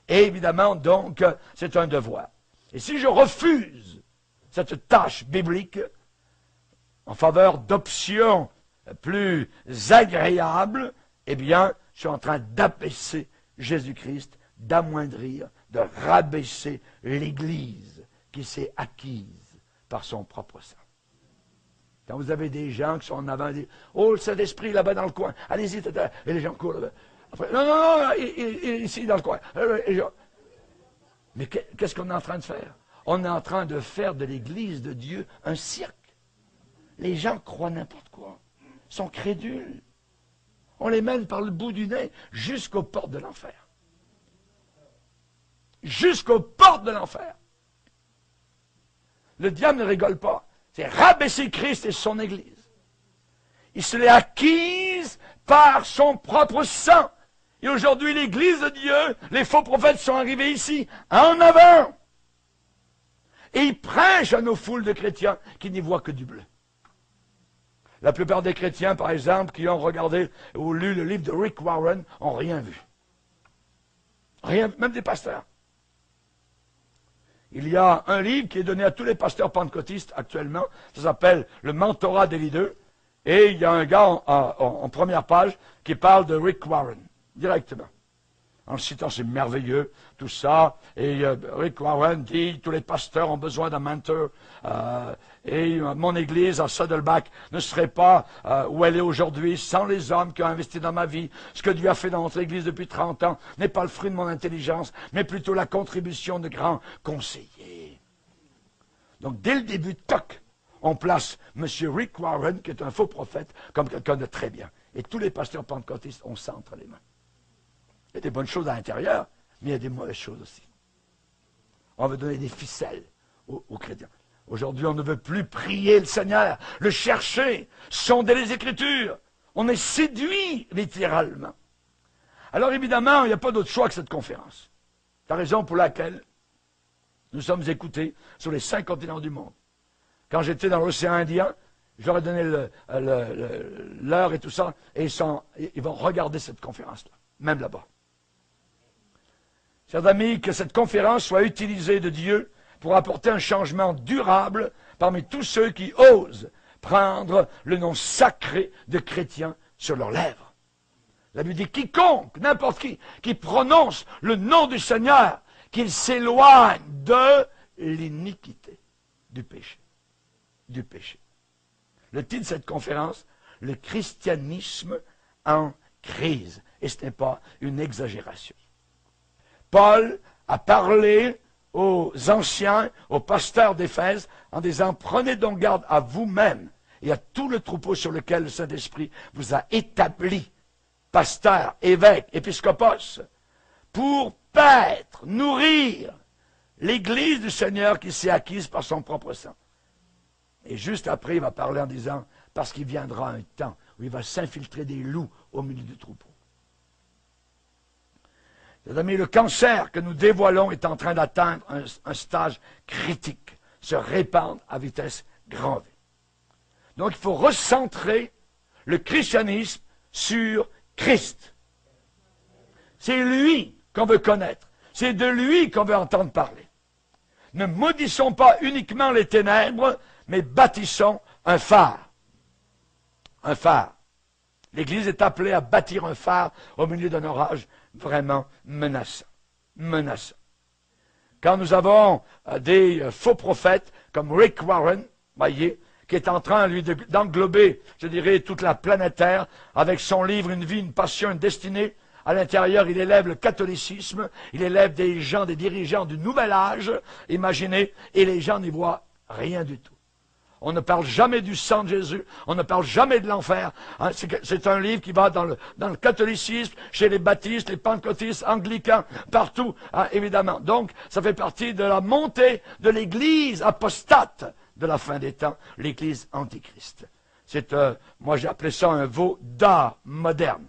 Et évidemment, donc, c'est un devoir. Et si je refuse cette tâche biblique en faveur d'options plus agréables, eh bien, je suis en train d'abaisser Jésus-Christ, d'amoindrir, de rabaisser l'Église qui s'est acquise par son propre sang. Quand vous avez des gens qui sont en avant, disent « Oh, le Saint-Esprit là-bas dans le coin, allez-y, tata. » Et les gens courent là-bas. Après, non, il est ici dans le coin. Mais qu'est-ce qu'on est en train de faire? On est en train de faire de l'Église de Dieu un cirque. Les gens croient n'importe quoi, sont crédules. On les mène par le bout du nez jusqu'aux portes de l'enfer. Jusqu'aux portes de l'enfer. Le diable ne rigole pas. C'est rabaisser Christ et son Église. Il se l'est acquise par son propre sang. Et aujourd'hui, l'Église de Dieu, les faux prophètes sont arrivés ici, en avant. Et ils prêchent à nos foules de chrétiens qui n'y voient que du bleu. La plupart des chrétiens, par exemple, qui ont regardé ou lu le livre de Rick Warren, n'ont rien vu. Rien, même des pasteurs. Il y a un livre qui est donné à tous les pasteurs pentecôtistes actuellement. Ça s'appelle Le mentorat des leaders. Et il y a un gars en première page qui parle de Rick Warren, directement. En le citant, c'est merveilleux, tout ça. Et Rick Warren dit, tous les pasteurs ont besoin d'un mentor. Et mon église à Saddleback ne serait pas où elle est aujourd'hui sans les hommes qui ont investi dans ma vie. Ce que Dieu a fait dans notre église depuis 30 ans n'est pas le fruit de mon intelligence, mais plutôt la contribution de grands conseillers. Donc, dès le début, toc, on place M. Rick Warren, qui est un faux prophète, comme quelqu'un de très bien. Et tous les pasteurs pentecôtistes ont ça entre les mains. Il y a des bonnes choses à l'intérieur, mais il y a des mauvaises choses aussi. On veut donner des ficelles aux chrétiens. Aujourd'hui, on ne veut plus prier le Seigneur, le chercher, sonder les Écritures. On est séduit, littéralement. Alors, évidemment, il n'y a pas d'autre choix que cette conférence. C'est la raison pour laquelle nous sommes écoutés sur les 5 continents du monde. Quand j'étais dans l'océan Indien, je leur ai donné l'heure et tout ça, et ils vont regarder cette conférence-là, même là-bas. Chers amis, que cette conférence soit utilisée de Dieu pour apporter un changement durable parmi tous ceux qui osent prendre le nom sacré de chrétien sur leurs lèvres. La Bible dit quiconque, n'importe qui prononce le nom du Seigneur, qu'il s'éloigne de l'iniquité, du péché. Du péché. Le titre de cette conférence, le christianisme en crise. Et ce n'est pas une exagération. Paul a parlé aux anciens, aux pasteurs d'Éphèse, en disant, prenez donc garde à vous-même et à tout le troupeau sur lequel le Saint-Esprit vous a établi, pasteurs, évêques, épiscopos, pour paître, nourrir l'Église du Seigneur qui s'est acquise par son propre sang. Et juste après, il va parler en disant, parce qu'il viendra un temps où il va s'infiltrer des loups au milieu du troupeau. Mes amis, le cancer que nous dévoilons est en train d'atteindre un stage critique, se répandre à vitesse grand V. Donc il faut recentrer le christianisme sur Christ. C'est lui qu'on veut connaître. C'est de lui qu'on veut entendre parler. Ne maudissons pas uniquement les ténèbres, mais bâtissons un phare. Un phare. L'Église est appelée à bâtir un phare au milieu d'un orage vraiment menaçant. Menaçant. Quand nous avons des faux prophètes comme Rick Warren, voyez, qui est en train, lui, d'englober, je dirais, toute la planète Terre, avec son livre Une vie, une passion, une destinée. À l'intérieur, il élève le catholicisme, il élève des gens, des dirigeants du nouvel âge, imaginez, et les gens n'y voient rien du tout. On ne parle jamais du sang de Jésus, on ne parle jamais de l'enfer. Hein, c'est un livre qui va dans le catholicisme, chez les baptistes, les pentecôtistes, anglicans, partout, hein, évidemment. Donc, ça fait partie de la montée de l'Église apostate de la fin des temps, l'Église antichrist. C'est, moi j'ai appelé ça un veau d'art moderne.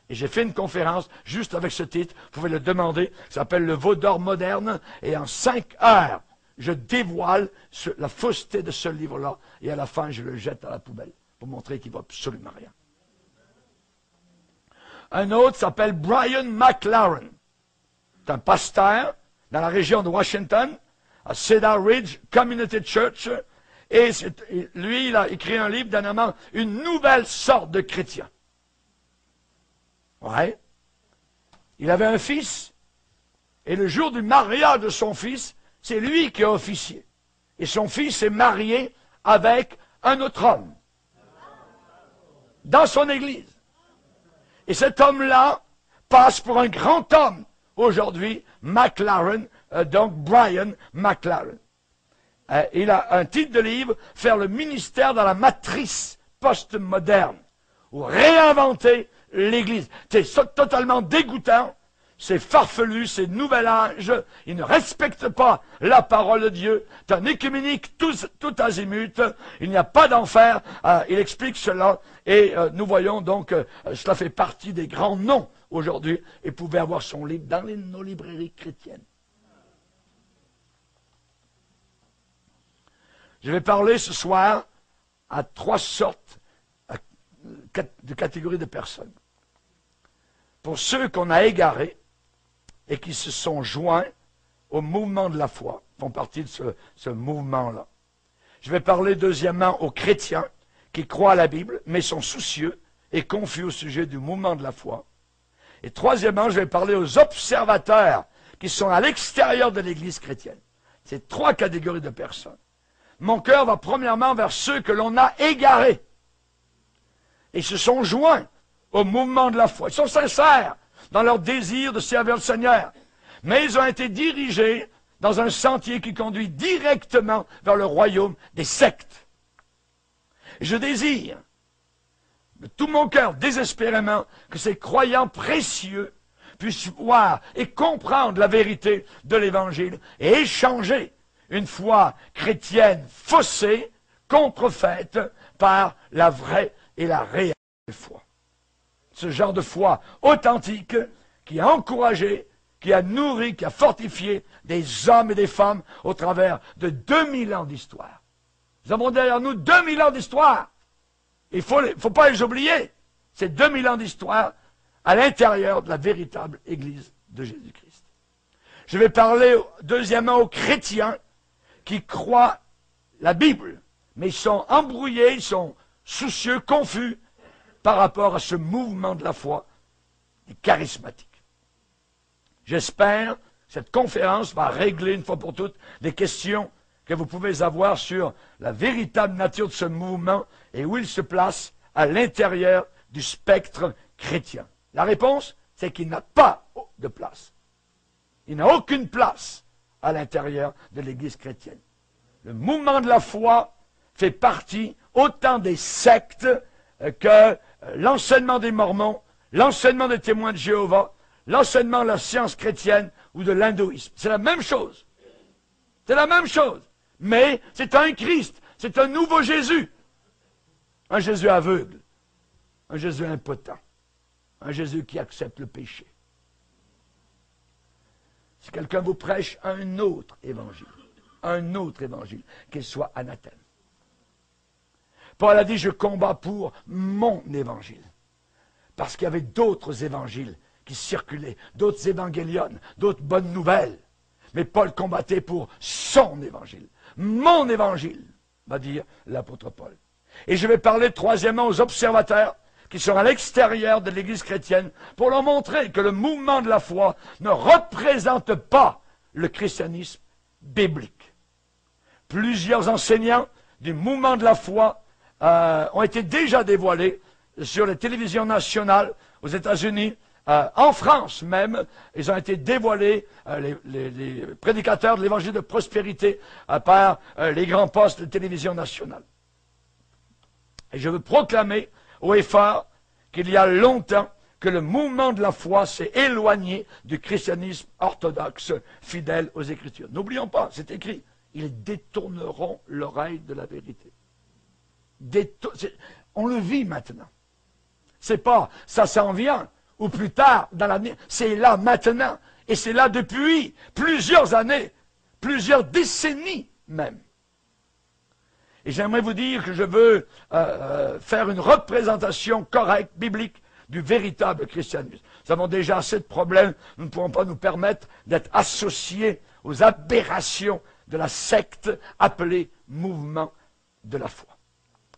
Et j'ai fait une conférence juste avec ce titre, vous pouvez le demander, ça s'appelle le veau d'or moderne, et en 5 heures, je dévoile la fausseté de ce livre-là, et à la fin, je le jette à la poubelle, pour montrer qu'il ne vaut absolument rien. Un autre s'appelle Brian McLaren. C'est un pasteur dans la région de Washington, à Cedar Ridge Community Church, et lui, il a écrit un livre dernièrement, Une nouvelle sorte de chrétien. Ouais. Il avait un fils, et le jour du mariage de son fils, c'est lui qui a officié. Et son fils est marié avec un autre homme. Dans son église. Et cet homme-là passe pour un grand homme. Aujourd'hui, McLaren, donc Brian McLaren. Il a un titre de livre, Faire le ministère dans la matrice postmoderne. Ou réinventer l'Église. C'est totalement dégoûtant. C'est farfelu, c'est nouvel âge, il ne respecte pas la parole de Dieu, c'est un écuménique tout azimut, il n'y a pas d'enfer, il explique cela, et nous voyons donc, cela fait partie des grands noms aujourd'hui, et pouvait avoir son livre dans nos librairies chrétiennes. Je vais parler ce soir à 3 sortes de catégories de personnes. Pour ceux qu'on a égarés, et qui se sont joints au mouvement de la foi, font partie de ce mouvement-là. Je vais parler deuxièmement aux chrétiens qui croient à la Bible, mais sont soucieux et confus au sujet du mouvement de la foi. Et troisièmement, je vais parler aux observateurs qui sont à l'extérieur de l'Église chrétienne. C'est trois catégories de personnes. Mon cœur va premièrement vers ceux que l'on a égarés et se sont joints au mouvement de la foi. Ils sont sincères dans leur désir de servir le Seigneur, mais ils ont été dirigés dans un sentier qui conduit directement vers le royaume des sectes. Et je désire de tout mon cœur, désespérément, que ces croyants précieux puissent voir et comprendre la vérité de l'Évangile et échanger une foi chrétienne faussée, contrefaite par la vraie et la réelle foi. Ce genre de foi authentique qui a encouragé, qui a nourri, qui a fortifié des hommes et des femmes au travers de 2000 ans d'histoire. Nous avons derrière nous 2000 ans d'histoire. Il ne faut pas les oublier. C'est 2000 ans d'histoire à l'intérieur de la véritable Église de Jésus-Christ. Je vais parler deuxièmement aux chrétiens qui croient la Bible, mais ils sont embrouillés, ils sont soucieux, confus par rapport à ce mouvement de la foi des charismatiques. J'espère que cette conférence va régler une fois pour toutes des questions que vous pouvez avoir sur la véritable nature de ce mouvement et où il se place à l'intérieur du spectre chrétien. La réponse, c'est qu'il n'a pas de place. Il n'a aucune place à l'intérieur de l'Église chrétienne. Le mouvement de la foi fait partie autant des sectes que l'enseignement des Mormons, l'enseignement des témoins de Jéhovah, l'enseignement de la science chrétienne ou de l'hindouisme. C'est la même chose. C'est la même chose. Mais c'est un Christ, c'est un nouveau Jésus. Un Jésus aveugle, un Jésus impotent, un Jésus qui accepte le péché. Si quelqu'un vous prêche un autre évangile, qu'il soit anathème. Paul a dit, je combats pour mon évangile. Parce qu'il y avait d'autres évangiles qui circulaient, d'autres évangélions, d'autres bonnes nouvelles. Mais Paul combattait pour son évangile. Mon évangile, va dire l'apôtre Paul. Et je vais parler troisièmement aux observateurs qui sont à l'extérieur de l'Église chrétienne pour leur montrer que le mouvement de la foi ne représente pas le christianisme biblique. Plusieurs enseignants du mouvement de la foi ont été déjà dévoilés sur les télévisions nationales aux États-Unis, en France même. Ils ont été dévoilés, les prédicateurs de l'évangile de prospérité par les grands postes de télévision nationale. Et je veux proclamer haut et fort qu'il y a longtemps que le mouvement de la foi s'est éloigné du christianisme orthodoxe fidèle aux Écritures. N'oublions pas, c'est écrit, ils détourneront l'oreille de la vérité. On le vit maintenant. C'est pas, ça s'en vient, ou plus tard dans l'avenir, c'est là maintenant. Et c'est là depuis plusieurs années, plusieurs décennies même. Et j'aimerais vous dire que je veux faire une représentation correcte, biblique, du véritable christianisme. Nous avons déjà assez de problèmes, nous ne pouvons pas nous permettre d'être associés aux aberrations de la secte appelée mouvement de la foi.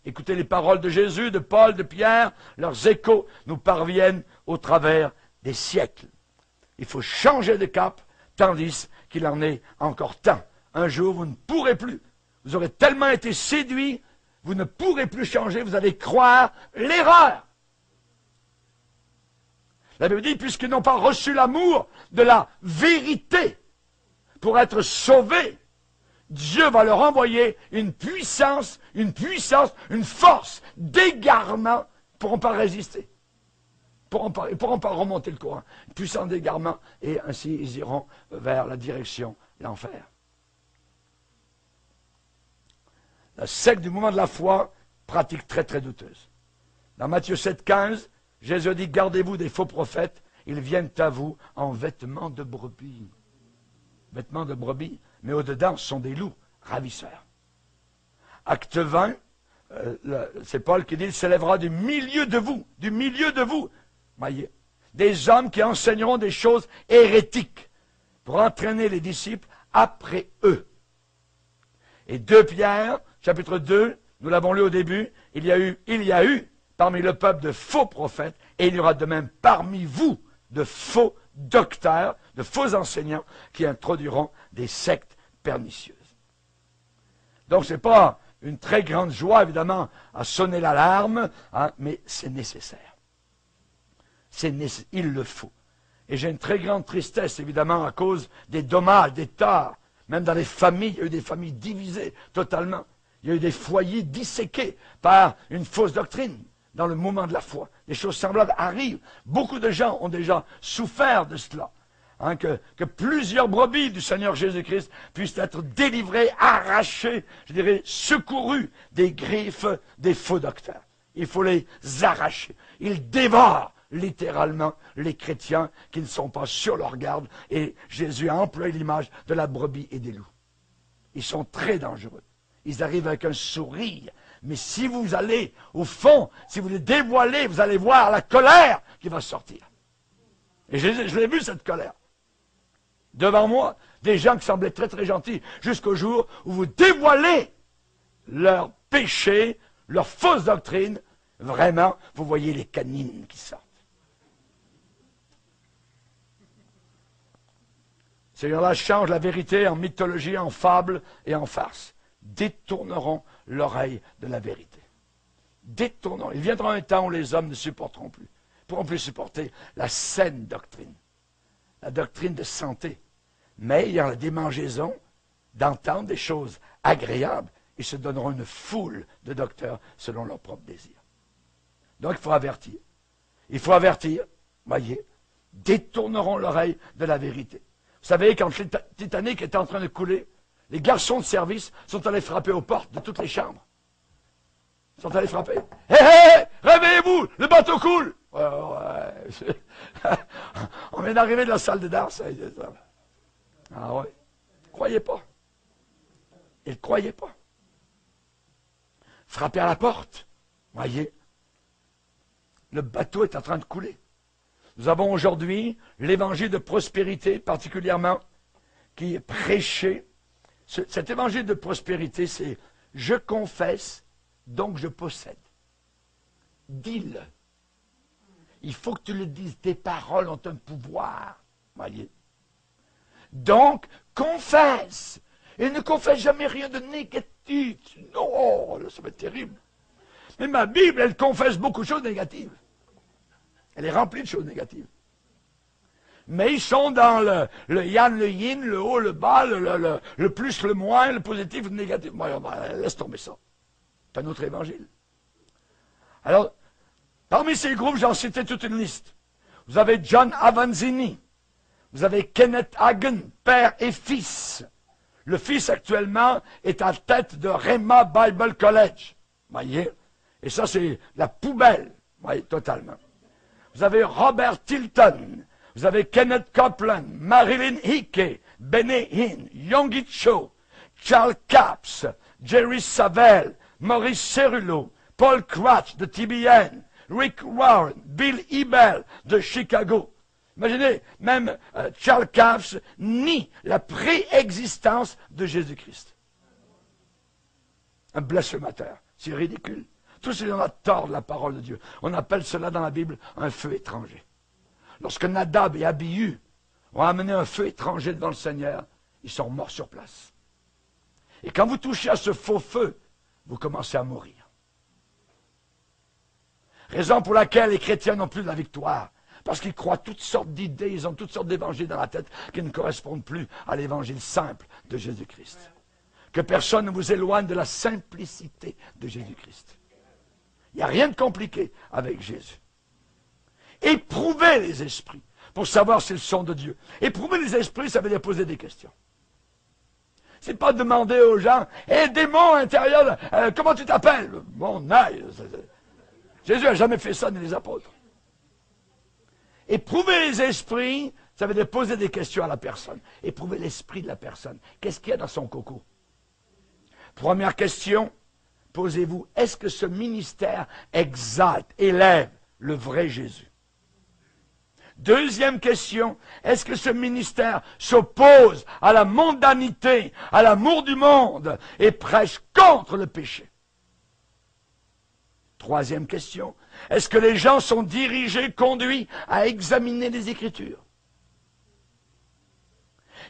Écoutez les paroles de Jésus, de Paul, de Pierre, leurs échos nous parviennent au travers des siècles. Il faut changer de cap, tandis qu'il en est encore temps. Un jour, vous ne pourrez plus. Vous aurez tellement été séduits, vous ne pourrez plus changer, vous allez croire l'erreur. La Bible dit, puisqu'ils n'ont pas reçu l'amour de la vérité pour être sauvés, Dieu va leur envoyer une puissance, une force d'égarement. Ils ne pourront pas résister. Ils ne pourront pas remonter le courant. Une puissance d'égarement, et ainsi ils iront vers la direction, l'enfer. La secte du mouvement de la foi, pratique très très douteuse. Dans Matthieu 7,15, Jésus dit, gardez-vous des faux prophètes, ils viennent à vous en vêtements de brebis. Vêtements de brebis, mais au-dedans, ce sont des loups ravisseurs. Acte 20, c'est Paul qui dit, il s'élèvera du milieu de vous, voyez, des hommes qui enseigneront des choses hérétiques pour entraîner les disciples après eux. Et 2 Pierre, chapitre 2, nous l'avons lu au début, il y a eu parmi le peuple de faux prophètes, et il y aura de même parmi vous de faux docteurs, de faux enseignants qui introduiront des sectes pernicieuses. Donc ce n'est pas une très grande joie, évidemment, à sonner l'alarme, hein, mais c'est nécessaire. Il le faut. Et j'ai une très grande tristesse, évidemment, à cause des dommages, des torts. Même dans les familles, il y a eu des familles divisées totalement. Il y a eu des foyers disséqués par une fausse doctrine dans le moment de la foi. Des choses semblables arrivent. Beaucoup de gens ont déjà souffert de cela. Hein, que plusieurs brebis du Seigneur Jésus-Christ puissent être délivrées, arrachées, je dirais, secourues des griffes des faux docteurs. Il faut les arracher. Ils dévorent littéralement les chrétiens qui ne sont pas sur leur garde. Et Jésus a employé l'image de la brebis et des loups. Ils sont très dangereux. Ils arrivent avec un sourire. Mais si vous allez au fond, si vous les dévoilez, vous allez voir la colère qui va sortir. Et je l'ai vu, cette colère. Devant moi, des gens qui semblaient très très gentils, jusqu'au jour où vous dévoilez leurs péchés, leurs fausses doctrines. Vraiment, vous voyez les canines qui sortent. Ces gens-là changent la vérité en mythologie, en fable et en farce. Détourneront l'oreille de la vérité. Détourneront. Il viendra un temps où les hommes ne supporteront plus. Ne pourront plus supporter la saine doctrine. La doctrine de santé. Mais il y a la démangeaison d'entendre des choses agréables. Ils se donneront une foule de docteurs selon leurs propres désirs. Donc il faut avertir. Il faut avertir, voyez, détourneront l'oreille de la vérité. Vous savez, quand le Titanic était en train de couler, les garçons de service sont allés frapper aux portes de toutes les chambres. Ils sont allés frapper. Hé, hé, réveillez-vous, le bateau coule. Ouais. On vient d'arriver de la salle de danse. Ah ouais. Croyez pas. Ils ne croyaient pas. Frapper à la porte. Voyez. Le bateau est en train de couler. Nous avons aujourd'hui l'évangile de prospérité, particulièrement, qui est prêché. Cet évangile de prospérité, c'est « Je confesse, donc je possède ». Dis-le. Il faut que tu le dises. Tes paroles ont un pouvoir. Voyez. Donc, confesse. Et ne confesse jamais rien de négatif. Non, là, ça va être terrible. Mais ma Bible, elle confesse beaucoup de choses négatives. Elle est remplie de choses négatives. Mais ils sont dans le yang, le yin, le haut, le bas, le plus, le moins, le positif, le négatif. Bon, laisse tomber ça. C'est un autre évangile. Alors, parmi ces groupes, j'en citais toute une liste. Vous avez John Avanzini. Vous avez Kenneth Hagin, père et fils. Le fils actuellement est à tête de Rhema Bible College. Voyez? Et ça, c'est la poubelle. Voyez, totalement. Vous avez Robert Tilton. Vous avez Kenneth Copeland, Marilyn Hickey, Benny Hinn, Yonggi Cho, Charles Capps, Jerry Savelle, Maurice Cerullo, Paul Crouch de TBN, Rick Warren, Bill Ebel de Chicago. Imaginez, même Charles Capps nie la préexistence de Jésus-Christ. Un blasphémateur. C'est ridicule. Tous ces gens-là tordent la parole de Dieu. On appelle cela dans la Bible un feu étranger. Lorsque Nadab et Abihu ont amené un feu étranger devant le Seigneur, ils sont morts sur place. Et quand vous touchez à ce faux feu, vous commencez à mourir. Raison pour laquelle les chrétiens n'ont plus de la victoire. Parce qu'ils croient toutes sortes d'idées, ils ont toutes sortes d'évangiles dans la tête qui ne correspondent plus à l'évangile simple de Jésus-Christ. Que personne ne vous éloigne de la simplicité de Jésus-Christ. Il n'y a rien de compliqué avec Jésus. Éprouvez les esprits pour savoir s'ils sont de Dieu. Éprouver les esprits, ça veut dire poser des questions. C'est pas demander aux gens, hé, démon intérieur, comment tu t'appelles? Bon, aïe. Jésus n'a jamais fait ça, ni les apôtres. Éprouver les esprits, ça veut dire poser des questions à la personne. Éprouver l'esprit de la personne. Qu'est-ce qu'il y a dans son coco? Première question, posez-vous, est-ce que ce ministère exalte, élève le vrai Jésus? Deuxième question, est-ce que ce ministère s'oppose à la mondanité, à l'amour du monde et prêche contre le péché? Troisième question, Est-ce que les gens sont dirigés, conduits à examiner les Écritures?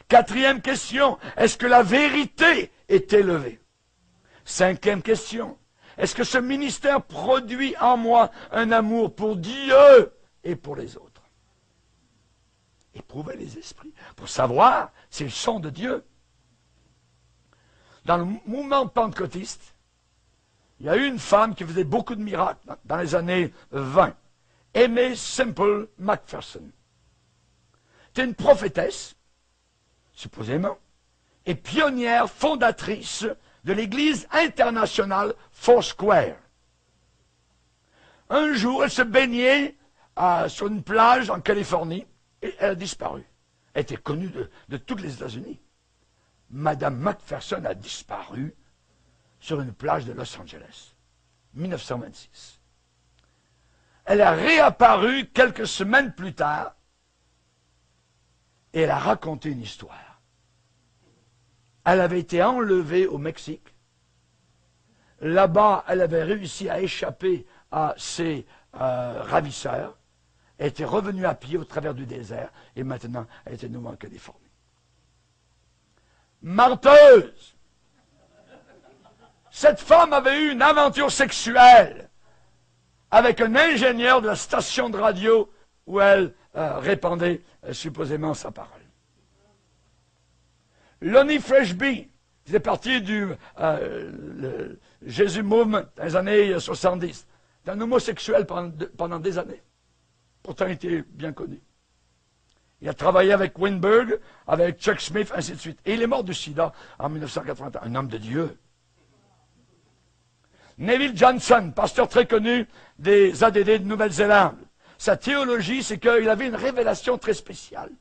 Quatrième question, est-ce que la vérité est élevée? Cinquième question, est-ce que ce ministère produit en moi un amour pour Dieu et pour les autres? Éprouvez les esprits pour savoir s'ils sont de Dieu. Dans le mouvement pentecôtiste, il y a eu une femme qui faisait beaucoup de miracles dans les années 20. Aimée Semple McPherson. C'était une prophétesse, supposément, et pionnière fondatrice de l'église internationale Foursquare. Un jour, elle se baignait sur une plage en Californie et elle a disparu. Elle était connue de tous les États-Unis. Madame McPherson a disparu sur une plage de Los Angeles, 1926. Elle a réapparu quelques semaines plus tard et elle a raconté une histoire. Elle avait été enlevée au Mexique. Là-bas, elle avait réussi à échapper à ses ravisseurs. Elle était revenue à pied au travers du désert et maintenant, elle était de nouveau en Californie. Menteuse! Cette femme avait eu une aventure sexuelle avec un ingénieur de la station de radio où elle répandait supposément sa parole. Lonnie Freshby faisait partie du Jésus Movement dans les années 70. C'était un homosexuel pendant des années. Pourtant, il était bien connu. Il a travaillé avec Weinberg, avec Chuck Smith, ainsi de suite. Et il est mort du sida en 1981. Un homme de Dieu. Neville Johnson, pasteur très connu des ADD de Nouvelle-Zélande. Sa théologie, c'est qu'il avait une révélation très spéciale.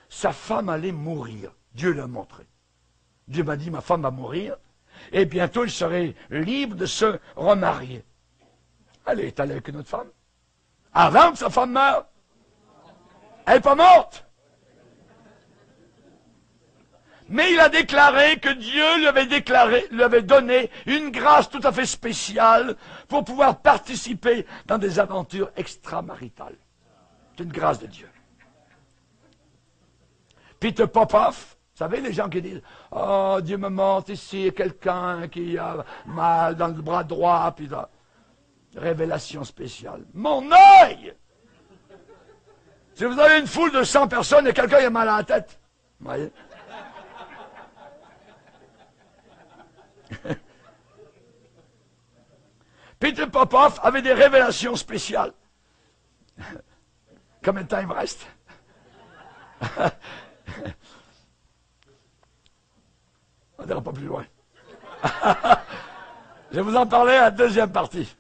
Sa femme allait mourir. Dieu l'a montré. Dieu m'a dit, ma femme va mourir, et bientôt il serait libre de se remarier. Elle est allée avec une autre femme. Avant que sa femme meure. Elle n'est pas morte. Mais il a déclaré que Dieu lui avait donné une grâce tout à fait spéciale pour pouvoir participer dans des aventures extramaritales. C'est une grâce de Dieu. Peter Popoff, vous savez, les gens qui disent « Oh, Dieu me montre ici quelqu'un qui a mal dans le bras droit. » Puis là, révélation spéciale. Mon œil! Si vous avez une foule de 100 personnes et quelqu'un a mal à la tête, vous voyez? Peter Popoff avait des révélations spéciales. Combien de temps il me reste? On n'ira pas plus loin. Je vais vous en parler à la deuxième partie.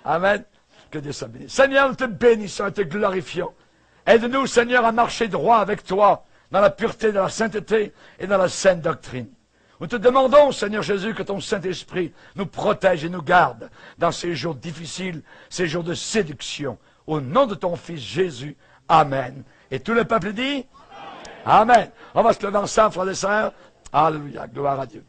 Amen. Que Dieu soit béni. Seigneur, nous te bénissons et te glorifions. Aide-nous, Seigneur, à marcher droit avec toi, dans la pureté, dans la sainteté et dans la sainte doctrine. Nous te demandons, Seigneur Jésus, que ton Saint-Esprit nous protège et nous garde dans ces jours difficiles, ces jours de séduction. Au nom de ton Fils Jésus. Amen. Et tout le peuple dit? Amen. Amen. On va se lever ensemble, frères et sœurs. Alléluia. Gloire à Dieu.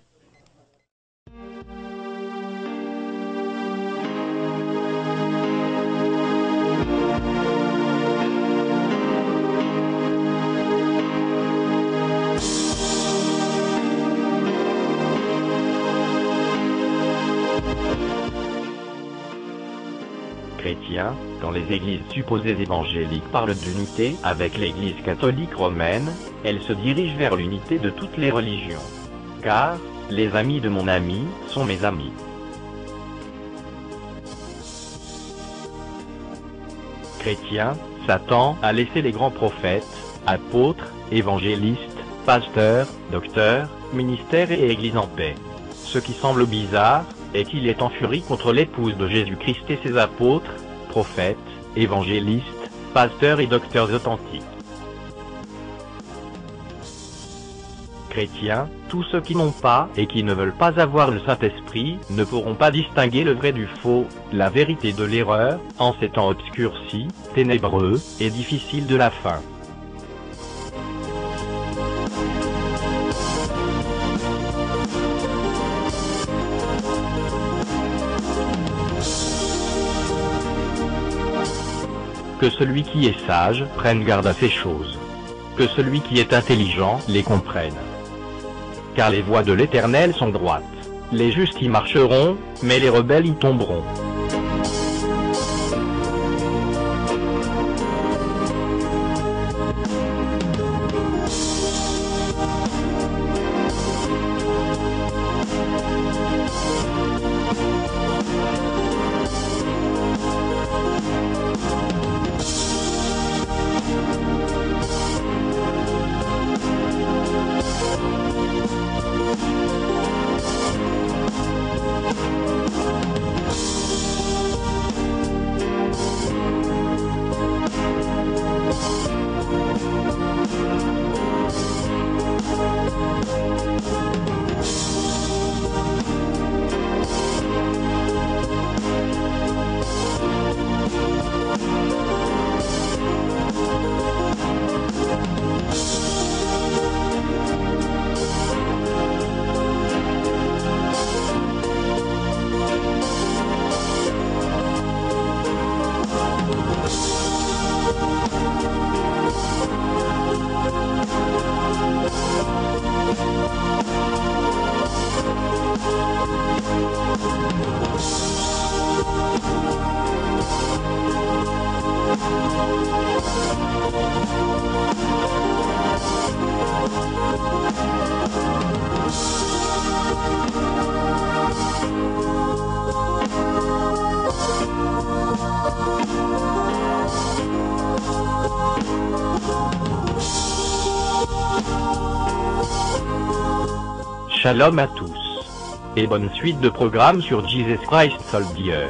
Chrétiens, quand les églises supposées évangéliques parlent d'unité avec l'église catholique romaine, elles se dirigent vers l'unité de toutes les religions. Car, les amis de mon ami sont mes amis. Chrétiens, Satan a laissé les grands prophètes, apôtres, évangélistes, pasteurs, docteurs, ministères et églises en paix. Ce qui semble bizarre, est qu'il est en furie contre l'épouse de Jésus-Christ et ses apôtres, prophètes, évangélistes, pasteurs et docteurs authentiques. Chrétiens, tous ceux qui n'ont pas et qui ne veulent pas avoir le Saint-Esprit ne pourront pas distinguer le vrai du faux, la vérité de l'erreur, en ces temps obscurcis, ténébreux et difficiles de la fin. Que celui qui est sage prenne garde à ces choses. Que celui qui est intelligent les comprenne. Car les voies de l'Éternel sont droites. Les justes y marcheront, mais les rebelles y tomberont. Shalom à tous. Et bonne suite de programmes sur Jesus Christ Soldier.